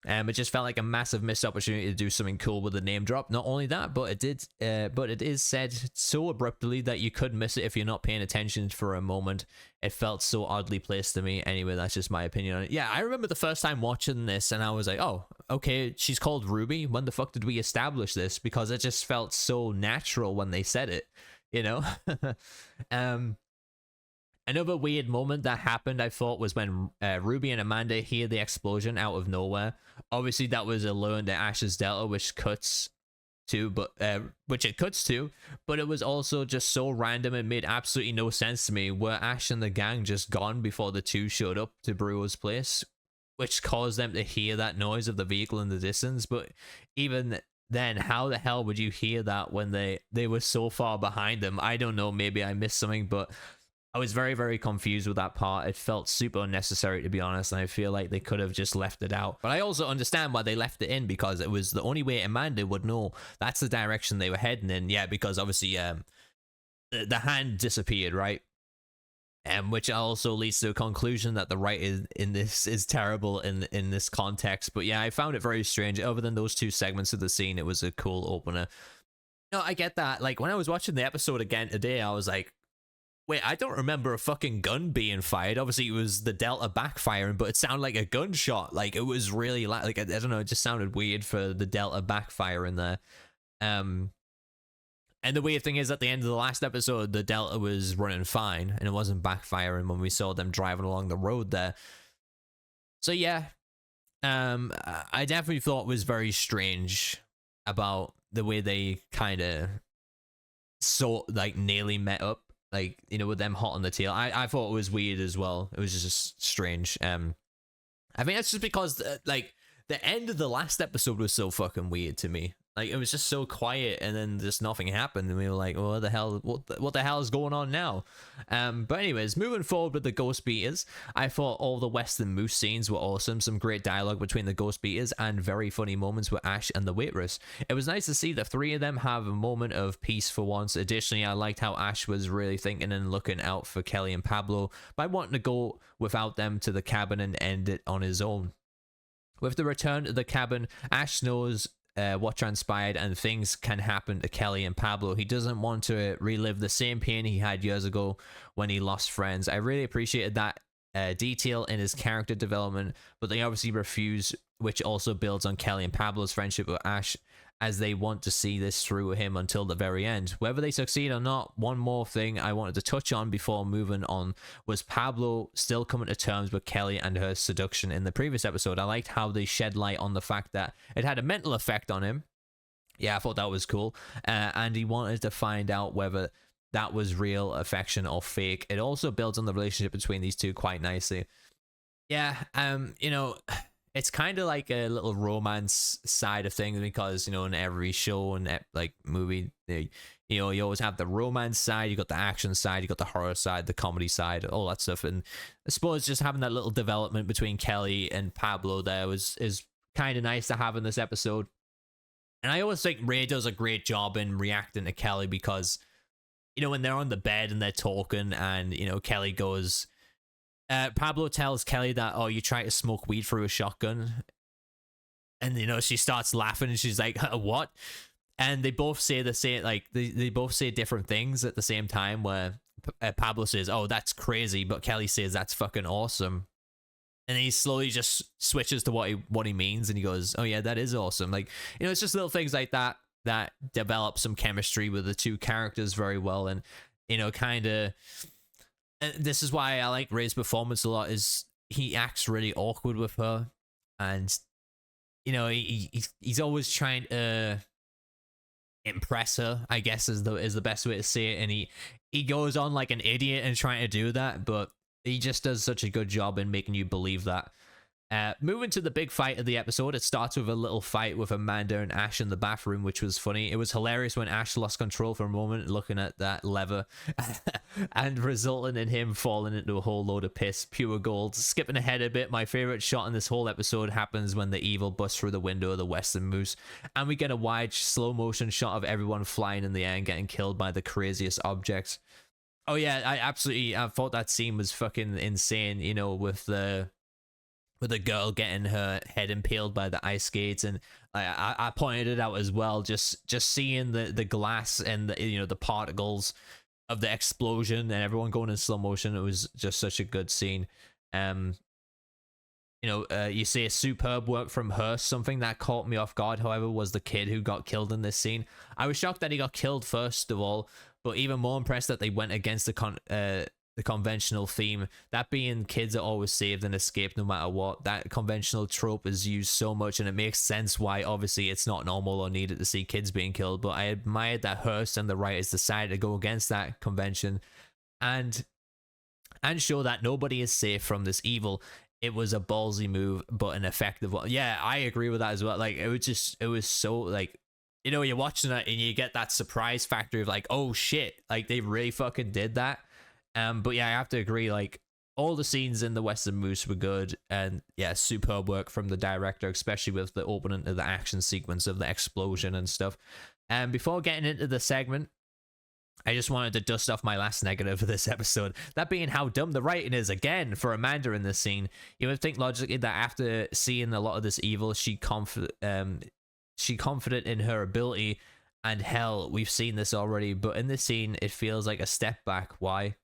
It just felt like a massive missed opportunity to do something cool with the name drop. Not only that, but it is said so abruptly that you could miss it if you're not paying attention for a moment. It felt so oddly placed to me. Anyway, that's just my opinion on it. Yeah, I remember the first time watching this and I was like, oh, okay, she's called Ruby. When the fuck did we establish this? Because it just felt so natural when they said it. you know. um Another weird moment that happened, I thought, was when Ruby and Amanda hear the explosion out of nowhere. Obviously, that was a learn to Ash's Delta, which it cuts to, but it was also just so random and made absolutely no sense to me. Were Ash and the gang just gone before the two showed up to Brewer's place, which caused them to hear that noise of the vehicle in the distance? But even then, how the hell would you hear that when they were so far behind them? I don't know, maybe I missed something, but I was very, very confused with that part. It felt super unnecessary, to be honest, and I feel like they could have just left it out. But I also understand why they left it in, because it was the only way Amanda would know that's the direction they were heading in. Yeah, because obviously the hand disappeared, right? Which also leads to a conclusion that the writing in this is terrible in this context. But yeah, I found it very strange. Other than those two segments of the scene, it was a cool opener. No, I get that. Like, when I was watching the episode again today, I was like, wait, I don't remember a fucking gun being fired. Obviously, it was the Delta backfiring, but it sounded like a gunshot. Like, it was really like I don't know, it just sounded weird for the Delta backfiring there. And the weird thing is, at the end of the last episode, the Delta was running fine, and it wasn't backfiring when we saw them driving along the road there. So yeah, I definitely thought it was very strange about the way they kind of nearly met up. Like, you know, with them hot on the tail. I thought it was weird as well. It was just strange. I think that's just because, like, the end of the last episode was so fucking weird to me. Like, it was just so quiet, and then just nothing happened, and we were like, well, what the hell is going on now? But anyways, moving forward with the Ghost Beaters, I thought all the Western Moose scenes were awesome. Some great dialogue between the Ghost Beaters, and very funny moments with Ash and the waitress. It was nice to see the three of them have a moment of peace for once. Additionally, I liked how Ash was really thinking and looking out for Kelly and Pablo by wanting to go without them to the cabin and end it on his own. With the return to the cabin, Ash knows what transpired, and things can happen to Kelly and Pablo. He doesn't want to relive the same pain he had years ago when he lost friends. I really appreciated that detail in his character development, but they obviously refuse, which also builds on Kelly and Pablo's friendship with Ash, as they want to see this through with him until the very end. Whether they succeed or not, one more thing I wanted to touch on before moving on was Pablo still coming to terms with Kelly and her seduction in the previous episode. I liked how they shed light on the fact that it had a mental effect on him. Yeah, I thought that was cool. And he wanted to find out whether that was real affection or fake. It also builds on the relationship between these two quite nicely. Yeah, you know, it's kind of like a little romance side of things, because, you know, in every show and like movie, you know, you always have the romance side, you got the action side, you got the horror side, the comedy side, all that stuff. And I suppose just having that little development between Kelly and Pablo there is kind of nice to have in this episode. And I always think Ray does a great job in reacting to Kelly, because, you know, when they're on the bed and they're talking, and, you know, Kelly goes, Pablo tells Kelly that, oh, you try to smoke weed through a shotgun, and, you know, she starts laughing, and she's like, what? And they both say the same, like, they both say different things at the same time, where Pablo says, oh, that's crazy, but Kelly says that's fucking awesome. And he slowly just switches to what he means, and he goes, oh yeah, that is awesome. Like, you know, it's just little things like that that develop some chemistry with the two characters very well. And, you know, kind of, and this is why I like Ray's performance a lot, is he acts really awkward with her, and, you know, he's always trying to impress her, I guess is the best way to say it, and he goes on like an idiot and trying to do that, but he just does such a good job in making you believe that. Moving to the big fight of the episode, it starts with a little fight with Amanda and Ash in the bathroom, which was funny. It was hilarious when Ash lost control for a moment looking at that lever and resulting in him falling into a whole load of piss, pure gold. Skipping ahead a bit, my favorite shot in this whole episode happens when the evil busts through the window of the Western Moose, and we get a wide slow motion shot of everyone flying in the air and getting killed by the craziest objects. Oh yeah, I thought that scene was fucking insane, you know, with the girl getting her head impaled by the ice skates, and I pointed it out as well, just seeing the glass and the, you know, the particles of the explosion and everyone going in slow motion. It was just such a good scene. You know, you see a superb work from her. Something that caught me off guard, however, was the kid who got killed in this scene. I was shocked that he got killed first of all, but even more impressed that they went against the conventional theme, that being kids are always saved and escape no matter what. That conventional trope is used so much, and it makes sense why obviously it's not normal or needed to see kids being killed. But I admired that Hearst and the writers decided to go against that convention and show that nobody is safe from this evil. It was a ballsy move, but an effective one. Yeah, I agree with that as well. Like, it was so, like, you know, you're watching it and you get that surprise factor of like, oh shit, like they really fucking did that. But yeah, I have to agree, like, all the scenes in the Western Moose were good, and yeah, superb work from the director, especially with the opening to the action sequence of the explosion and stuff. And before getting into the segment, I just wanted to dust off my last negative of this episode. That being how dumb the writing is again for Amanda in this scene. You would think logically that after seeing a lot of this evil, she confident in her ability, and hell, we've seen this already. But in this scene, it feels like a step back. Why?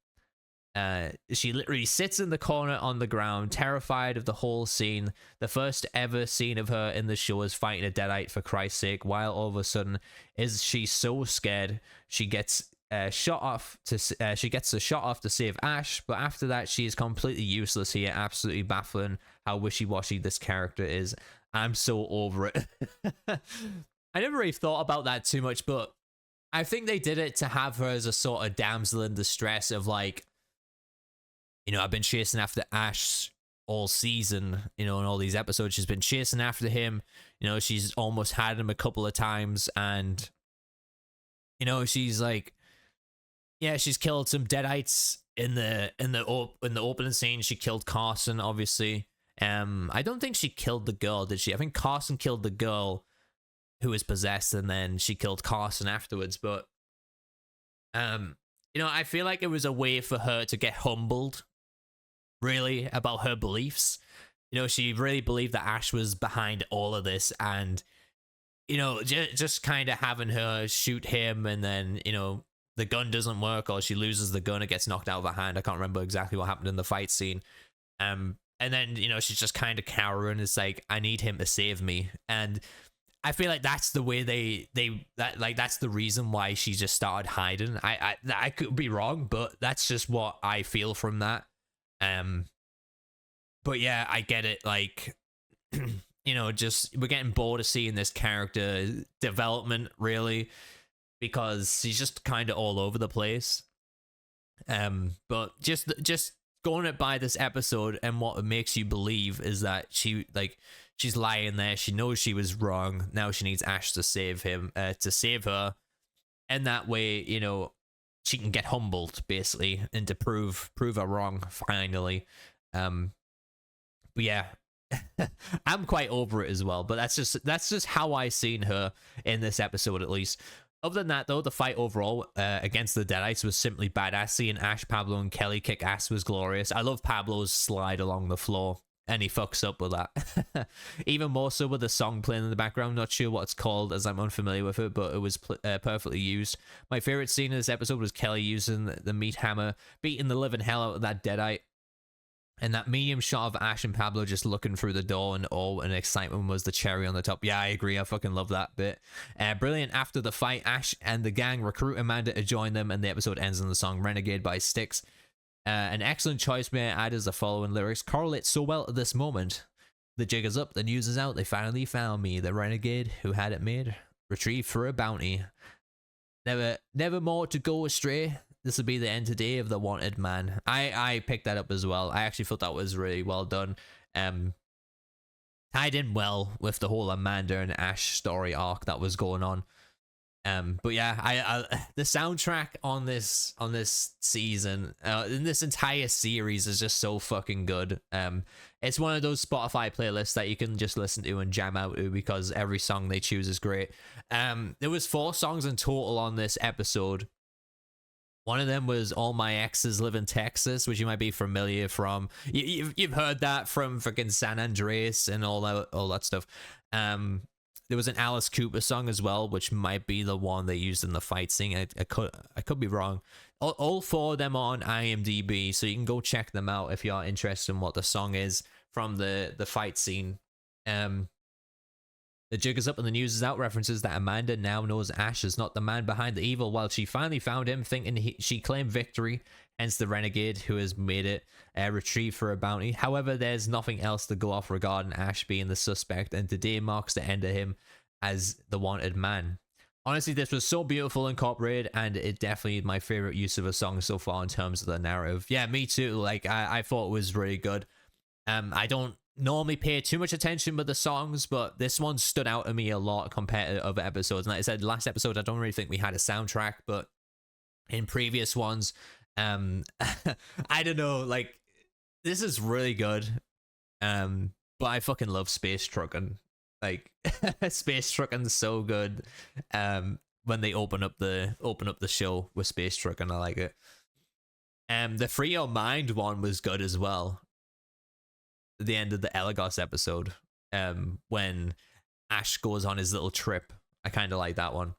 She literally sits in the corner on the ground, terrified of the whole scene. The first ever scene of her in the show is fighting a Deadite, for Christ's sake, while all of a sudden she's so scared she gets shot off to save Ash, but after that she is completely useless here. Absolutely baffling how wishy-washy this character is. I'm so over it. I never really thought about that too much, but I think they did it to have her as a sort of damsel in distress of like, you know, I've been chasing after Ash all season, you know, in all these episodes she's been chasing after him, you know, she's almost had him a couple of times, and you know, she's like, yeah, she's killed some Deadites in the opening scene. She killed Carson, obviously. I don't think she killed the girl, did she? I think Carson killed the girl who was possessed, and then she killed Carson afterwards. But you know, I feel like it was a way for her to get humbled, really, about her beliefs. You know, she really believed that Ash was behind all of this, and you know, just kind of having her shoot him, and then, you know, the gun doesn't work, or she loses the gun, it gets knocked out of her hand. I can't remember exactly what happened in the fight scene. And then, you know, she's just kind of cowering. It's like, I need him to save me. And I feel like that's the way that's the reason why she just started hiding. I could be wrong, but that's just what I feel from that. But yeah, I get it. Like, you know, just we're getting bored of seeing this character development, really, because she's just kind of all over the place. But just going it by this episode, and what it makes you believe is that she's lying there. She knows she was wrong. Now she needs Ash to save her, and that way, you know, she can get humbled basically, and to prove her wrong finally. But yeah, I'm quite over it as well. But that's just how I seen her in this episode, at least. Other than that, though, the fight overall against the Deadites was simply badass. Seeing Ash, Pablo, and Kelly kick ass was glorious. I love Pablo's slide along the floor, and he fucks up with that. Even more so with the song playing in the background. Not sure what it's called, as I'm unfamiliar with it, but it was perfectly used. My favorite scene in this episode was Kelly using the meat hammer, beating the living hell out of that Deadite. And that medium shot of Ash and Pablo just looking through the door and awe and excitement was the cherry on the top. Yeah, I agree. I fucking love that bit. Brilliant. After the fight, Ash and the gang recruit Amanda to join them, and the episode ends on the song Renegade by Styx. An excellent choice, may I add, is the following lyrics correlate so well to this moment. The jig is up, the news is out, they finally found me, the renegade who had it made, retrieved for a bounty. Never more to go astray. This will be the end today of the wanted man. I picked that up as well. I actually thought that was really well done. Tied in well with the whole Amanda and Ash story arc that was going on. But yeah, I the soundtrack on this season, in this entire series, is just so fucking good. It's one of those Spotify playlists that you can just listen to and jam out to, because every song they choose is great. There was 4 songs in total on this episode. One of them was All My Exes Live in Texas, which you might be familiar from. You've heard that from freaking San Andreas and all that stuff. There was an Alice Cooper song as well, which might be the one they used in the fight scene. I could be wrong. All 4 of them are on IMDb, so you can go check them out if you are interested in what the song is from the fight scene. The jig is up and the news is out. References that Amanda now knows Ash is not the man behind the evil. While she finally found him, thinking she claimed victory, hence the renegade who has made it retrieve for a bounty. However, there's nothing else to go off regarding Ash being the suspect, and today marks the end of him as the wanted man. Honestly, this was so beautiful incorporated, and it definitely my favorite use of a song so far in terms of the narrative. Yeah, me too. Like, I thought it was really good. I don't normally pay too much attention with the songs, but this one stood out to me a lot compared to other episodes. And like I said, last episode, I don't really think we had a soundtrack, but in previous ones, I don't know, like, this is really good. But I fucking love space trucking. Like, space trucking's so good. When they open up the show with space trucking, I like it. The Free Your Mind one was good as well. The end of the Eligos episode, when Ash goes on his little trip, I kind of like that one.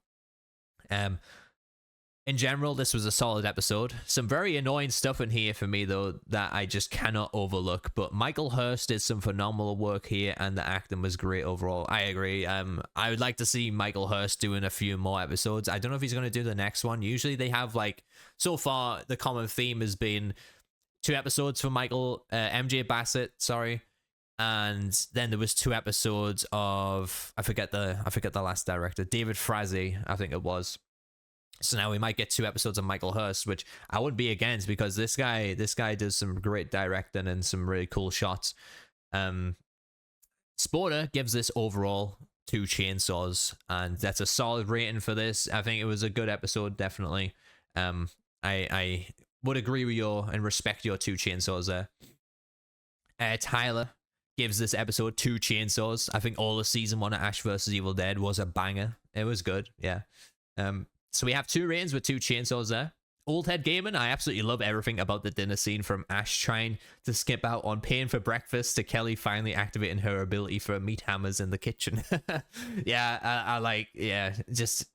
In general, this was a solid episode. Some very annoying stuff in here for me, though, that I just cannot overlook. But Michael Hurst did some phenomenal work here, and the acting was great overall. I agree. I would like to see Michael Hurst doing a few more episodes. I don't know if he's going to do the next one. Usually they have, like, so far, the common theme has been 2 episodes for MJ Bassett, sorry. And then there was 2 episodes of, I forget the last director, David Frazee, I think it was. So now we might get 2 episodes of Michael Hurst, which I wouldn't be against, because this guy does some great directing and some really cool shots. Sporter gives this overall 2 chainsaws, and that's a solid rating for this. I think it was a good episode, definitely. I would agree with your and respect your 2 chainsaws there. Tyler gives this episode 2 chainsaws. I think all of season 1 of Ash vs. Evil Dead was a banger. It was good, yeah. So we have 2 ratings with 2 chainsaws there. Old Head Gaming, I absolutely love everything about the dinner scene, from Ash trying to skip out on paying for breakfast to Kelly finally activating her ability for meat hammers in the kitchen. Yeah, I like, yeah, just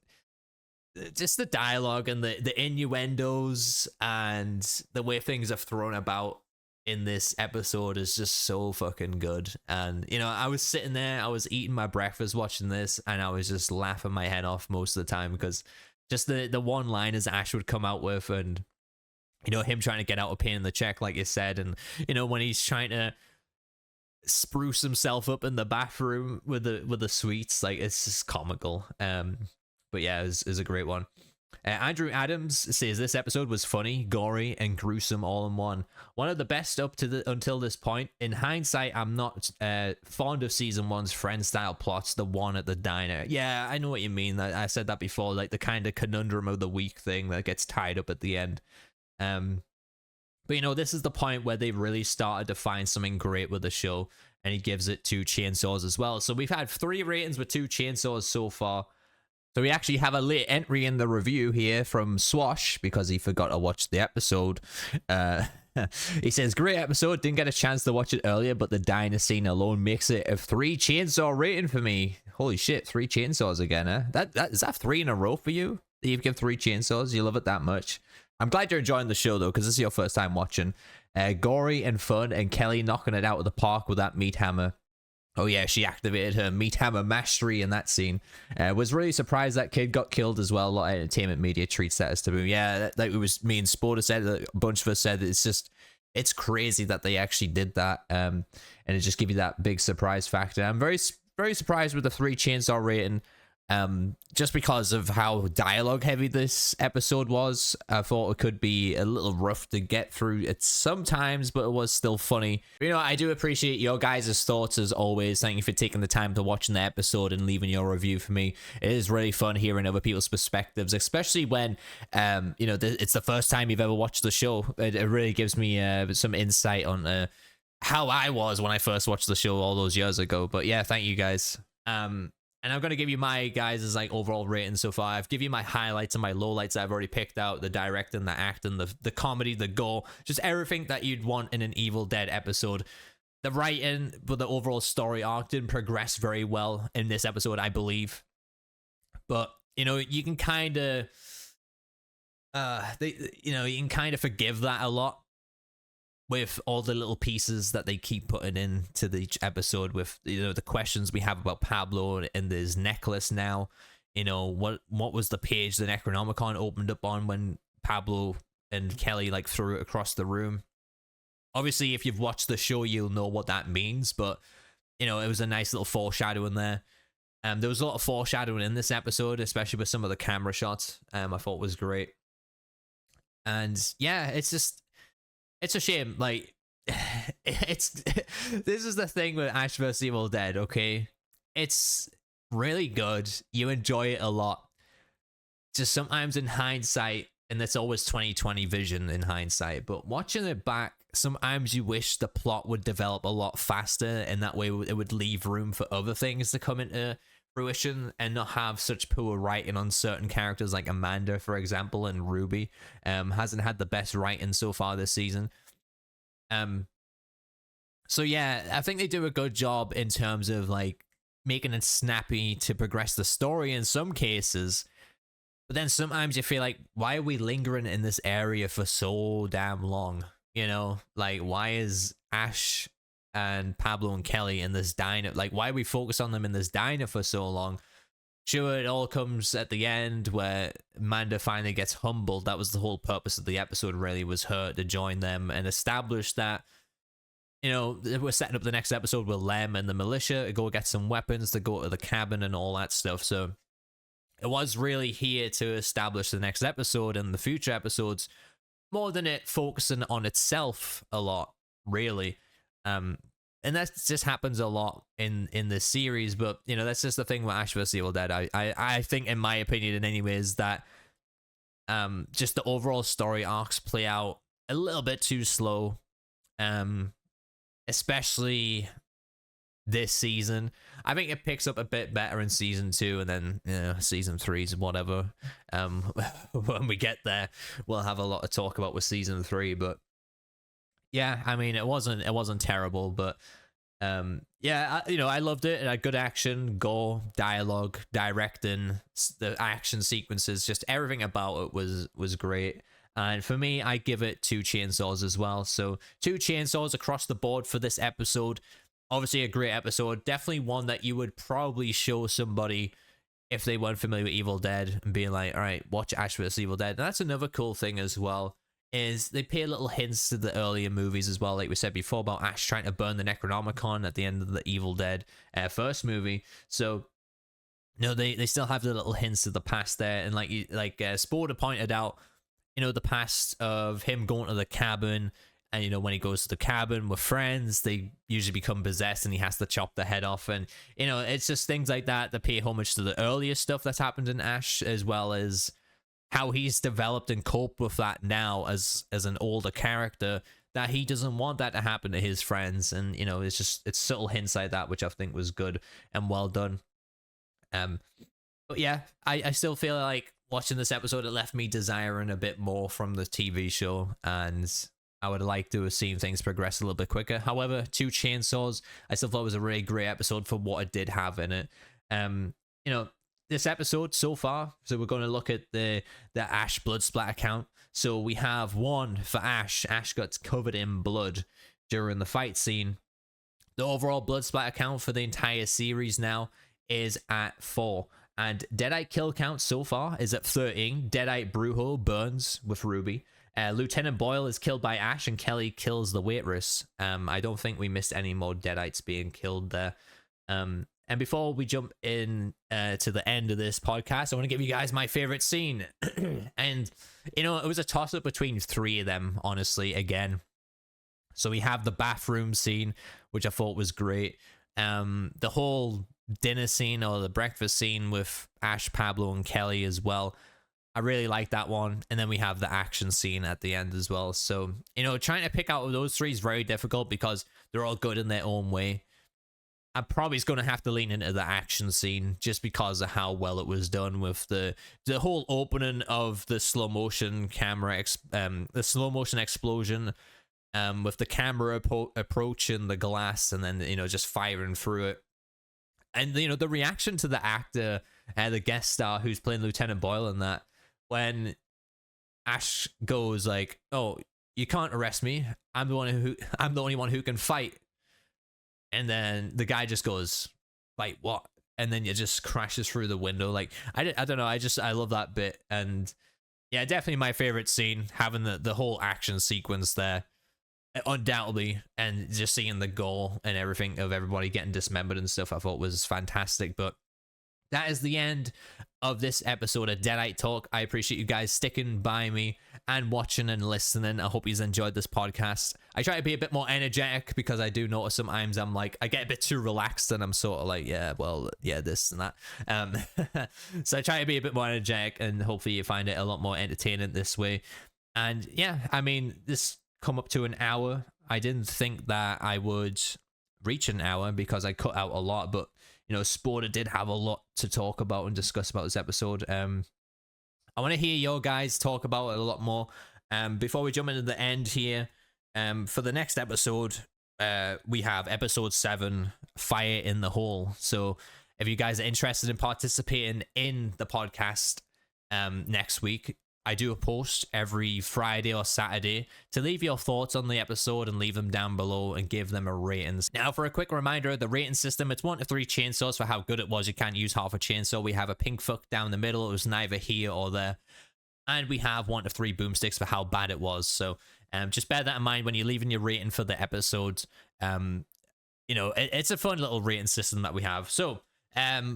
the dialogue and the innuendos and the way things are thrown about in this episode is just so fucking good. And, you know, I was sitting there, I was eating my breakfast watching this, and I was just laughing my head off most of the time, because just the one-liners Ash would come out with, and, you know, him trying to get out a pain in the check, like you said, and, you know, when he's trying to spruce himself up in the bathroom with the sweets, like, it's just comical. But yeah, it was a great one. Andrew Adams says this episode was funny, gory, and gruesome all in one. One of the best until this point. In hindsight, I'm not fond of season 1's friend-style plots, the one at the diner. Yeah, I know what you mean. I said that before, like the kind of conundrum of the week thing that gets tied up at the end. But, you know, this is the point where they really started to find something great with the show, and he gives it 2 chainsaws as well. So we've had 3 ratings with 2 chainsaws so far. So we actually have a late entry in the review here from Swash, because he forgot to watch the episode. He says, great episode, didn't get a chance to watch it earlier, but the diner scene alone makes it a 3 chainsaw rating for me. Holy shit, 3 chainsaws again, huh? Is that 3 in a row for you? You've given 3 chainsaws? You love it that much? I'm glad you're enjoying the show, though, because this is your first time watching. Gory and fun, and Kelly knocking it out of the park with that meat hammer. Oh yeah, she activated her meat hammer mastery in that scene. Was really surprised that kid got killed as well. A lot of entertainment media treats that as taboo. Yeah, like it was me and Sporter said, a bunch of us said, it's crazy that they actually did that. And it just give you that big surprise factor. I'm very surprised with the 3 chainsaw rating. Just because of how dialogue heavy this episode was. I thought it could be a little rough to get through at sometimes, but it was still funny. You know, I do appreciate your guys' thoughts as always. Thank you for taking the time to watching the episode and leaving your review for me. It is really fun hearing other people's perspectives, especially when, you know, it's the first time you've ever watched the show. It really gives me some insight on how I was when I first watched the show all those years ago. But yeah, thank you guys. And I'm going to give you my guys' like overall rating so far. I've given you my highlights and my lowlights that I've already picked out. The directing, the acting, the comedy, the gore. Just everything that you'd want in an Evil Dead episode. The writing, but the overall story arc didn't progress very well in this episode, I believe. But, you know, you can kind of... you can kind of forgive that a lot. with all the little pieces that they keep putting into each episode, with the questions we have about Pablo and his necklace now. What was the page the Necronomicon opened up on when Pablo and Kelly like threw it across the room? Obviously, if you've watched the show, you'll know what that means, but it was a nice little foreshadowing there. There was a lot of foreshadowing in this episode, especially with some of the camera shots. I thought was great. And yeah, it's a shame. Like, this is the thing with Ash vs. Evil Dead, okay? It's really good. You enjoy it a lot. Just sometimes in hindsight, and that's always 2020 vision in hindsight, but watching it back, sometimes you wish the plot would develop a lot faster, and that way it would leave room for other things to come into fruition and not have such poor writing on certain characters like Amanda, for example, and Ruby. Hasn't had the best writing so far this season. So yeah, I think they do a good job in terms of like making it snappy to progress the story in some cases. But then sometimes you feel like, why are we lingering in this area for so damn long? Like, why is Ash and Pablo and Kelly in this diner? Like, why we focus on them in this diner for so long? Sure, it all comes at the end where Amanda finally gets humbled. That was the whole purpose of the episode, really, was her to join them and establish that, we're setting up the next episode with Lem and the militia to go get some weapons, to go to the cabin and all that stuff. So it was really here to establish the next episode and the future episodes, more than it focusing on itself a lot, really. And that just happens a lot in this series, but that's just the thing with Ash vs. Evil Dead. I think, in my opinion, anyways, that just the overall story arcs play out a little bit too slow, especially this season. I think it picks up a bit better in season 2, and then season 3's whatever. When we get there, we'll have a lot to talk about with season 3. But yeah, I mean, it wasn't terrible, but yeah, I loved it. It had good action, gore, dialogue, directing, the action sequences, just everything about it was great. And for me, I give it 2 chainsaws as well. So 2 chainsaws across the board for this episode. Obviously a great episode. Definitely one that you would probably show somebody if they weren't familiar with Evil Dead, and being like, all right, watch Ash vs. Evil Dead. And that's another cool thing as well, is they pay little hints to the earlier movies as well, like we said before, about Ash trying to burn the Necronomicon at the end of the Evil Dead first movie. So they still have the little hints to the past there. And like Sporter pointed out, the past of him going to the cabin, and when he goes to the cabin with friends, they usually become possessed and he has to chop the head off. And it's just things like that pay homage to the earlier stuff that's happened in Ash, as well as how he's developed and coped with that now as an older character, that he doesn't want that to happen to his friends. And it's subtle hints like that, which I think was good and well done. But yeah, I still feel like watching this episode, it left me desiring a bit more from the TV show, and I would like to have seen things progress a little bit quicker. However, 2 chainsaws, I still thought it was a really great episode for what it did have in it. This episode so far, so we're going to look at the Ash blood splatter count. So we have 1 for Ash. Ash got covered in blood during the fight scene. The overall blood splatter count for the entire series now is at 4. And Deadite kill count so far is at 13. Deadite Brujo burns with Ruby. Lieutenant Boyle is killed by Ash, and Kelly kills the waitress. I don't think we missed any more Deadites being killed there. And before we jump in to the end of this podcast, I want to give you guys my favorite scene. And, it was a toss-up between 3 of them, honestly, again. So we have the bathroom scene, which I thought was great. The whole dinner scene, or the breakfast scene with Ash, Pablo, and Kelly as well. I really like that one. And then we have the action scene at the end as well. So, trying to pick out those 3 is very difficult because they're all good in their own way. I'm probably going to have to lean into the action scene just because of how well it was done, with the whole opening of the slow motion camera, the slow motion explosion, with the camera approaching the glass and then, just firing through it. And, the reaction to the actor, the guest star who's playing Lieutenant Boyle in that, when Ash goes like, oh, you can't arrest me. I'm the only one who can fight. And then the guy just goes, fight what? And then it just crashes through the window. Like, I don't know. I love that bit. And yeah, definitely my favorite scene, having the whole action sequence there, undoubtedly, and just seeing the goal and everything of everybody getting dismembered and stuff, I thought was fantastic. But that is the end of this episode of Deadite Talk. I appreciate you guys sticking by me and watching and listening. I hope you enjoyed this podcast. I try to be a bit more energetic because I do notice sometimes I'm like, I get a bit too relaxed and I'm sort of like, yeah, well, yeah, this and that. So I try to be a bit more energetic, and hopefully you find it a lot more entertaining this way. And yeah, I mean, this come up to an hour. I didn't think that I would reach an hour because I cut out a lot, but you know, Sporter did have a lot to talk about and discuss about this episode. I want to hear your guys talk about it a lot more. Before we jump into the end here, for the next episode, we have episode 7, Fire in the Hole. So if you guys are interested in participating in the podcast next week, I do a post every Friday or Saturday to leave your thoughts on the episode and leave them down below and give them a ratings. Now, for a quick reminder, the rating system, it's 1 to 3 chainsaws for how good it was. You can't use half a chainsaw. We have a pink fuck down the middle. It was neither here or there. And we have 1 to 3 boomsticks for how bad it was. So just bear that in mind when you're leaving your rating for the episodes. You know, it's a fun little rating system that we have. So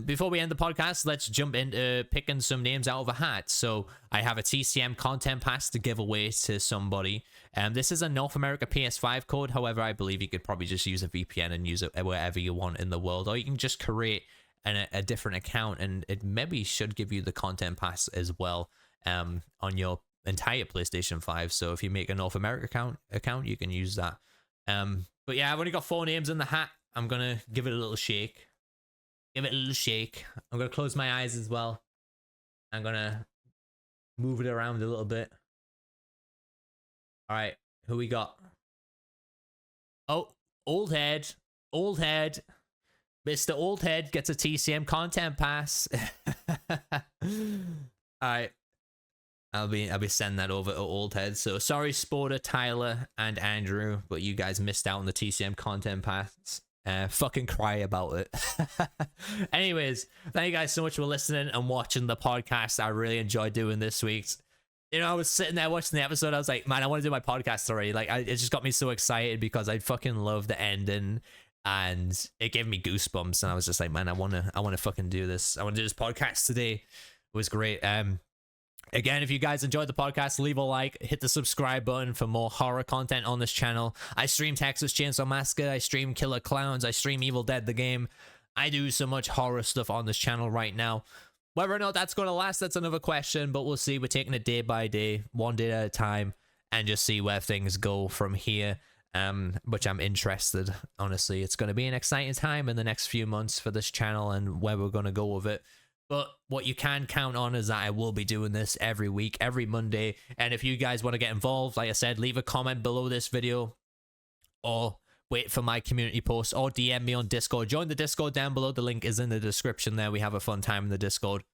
before we end the podcast, let's jump into picking some names out of a hat. So I have a TCM content pass to give away to somebody. This is a North America PS5 code. However, I believe you could probably just use a VPN and use it wherever you want in the world, or you can just create a different account, and it maybe should give you the content pass as well on your entire PlayStation 5. So if you make a North America account, you can use that. But yeah, I've only got 4 names in the hat. I'm gonna give it a little shake. Give it a little shake. I'm going to close my eyes as well. I'm going to move it around a little bit. All right. Who we got? Oh, Old Head. Old Head. Mr. Old Head gets a TCM content pass. All right. I'll be sending that over to Old Head. So sorry, Sporter, Tyler, and Andrew, but you guys missed out on the TCM content pass. Fucking cry about it. Anyways, thank you guys so much for listening and watching the podcast. I really enjoyed doing this week's. You know, I was sitting there watching the episode. I was like, man, I want to do my podcast already. Like, it just got me so excited because I fucking love the ending, and it gave me goosebumps. And I was just like, man, I want to fucking do this. I want to do this podcast today. It was great. Again, if you guys enjoyed the podcast, leave a like, hit the subscribe button for more horror content on this channel. I stream Texas Chainsaw Massacre, I stream Killer Clowns, I stream Evil Dead the game. I do so much horror stuff on this channel right now. Whether or not that's going to last, that's another question, but we'll see. We're taking it day by day, one day at a time, and just see where things go from here, which I'm interested. Honestly, it's going to be an exciting time in the next few months for this channel and where we're going to go with it. But what you can count on is that I will be doing this every week, every Monday. And if you guys want to get involved, like I said, leave a comment below this video, or wait for my community post, or DM me on Discord. Join the Discord down below. The link is in the description there. We have a fun time in the Discord.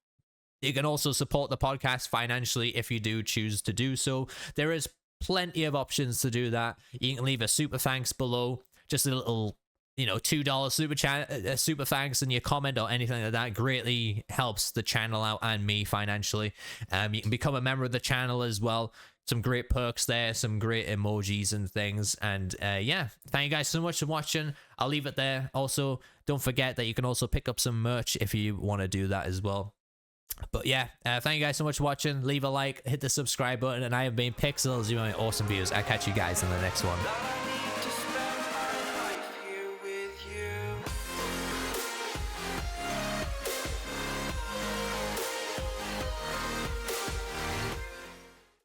You can also support the podcast financially if you do choose to do so. There is plenty of options to do that. You can leave a super thanks below, just a little, you know, $2 super thanks in your comment or anything like that greatly helps the channel out and me financially. You can become a member of the channel as well. Some great perks there, some great emojis and things. And yeah, thank you guys so much for watching. I'll leave it there. Also, don't forget that you can also pick up some merch if you want to do that as well. But yeah, thank you guys so much for watching. Leave a like, hit the subscribe button, and I have been Pixels, you my awesome viewers. I'll catch you guys in the next one.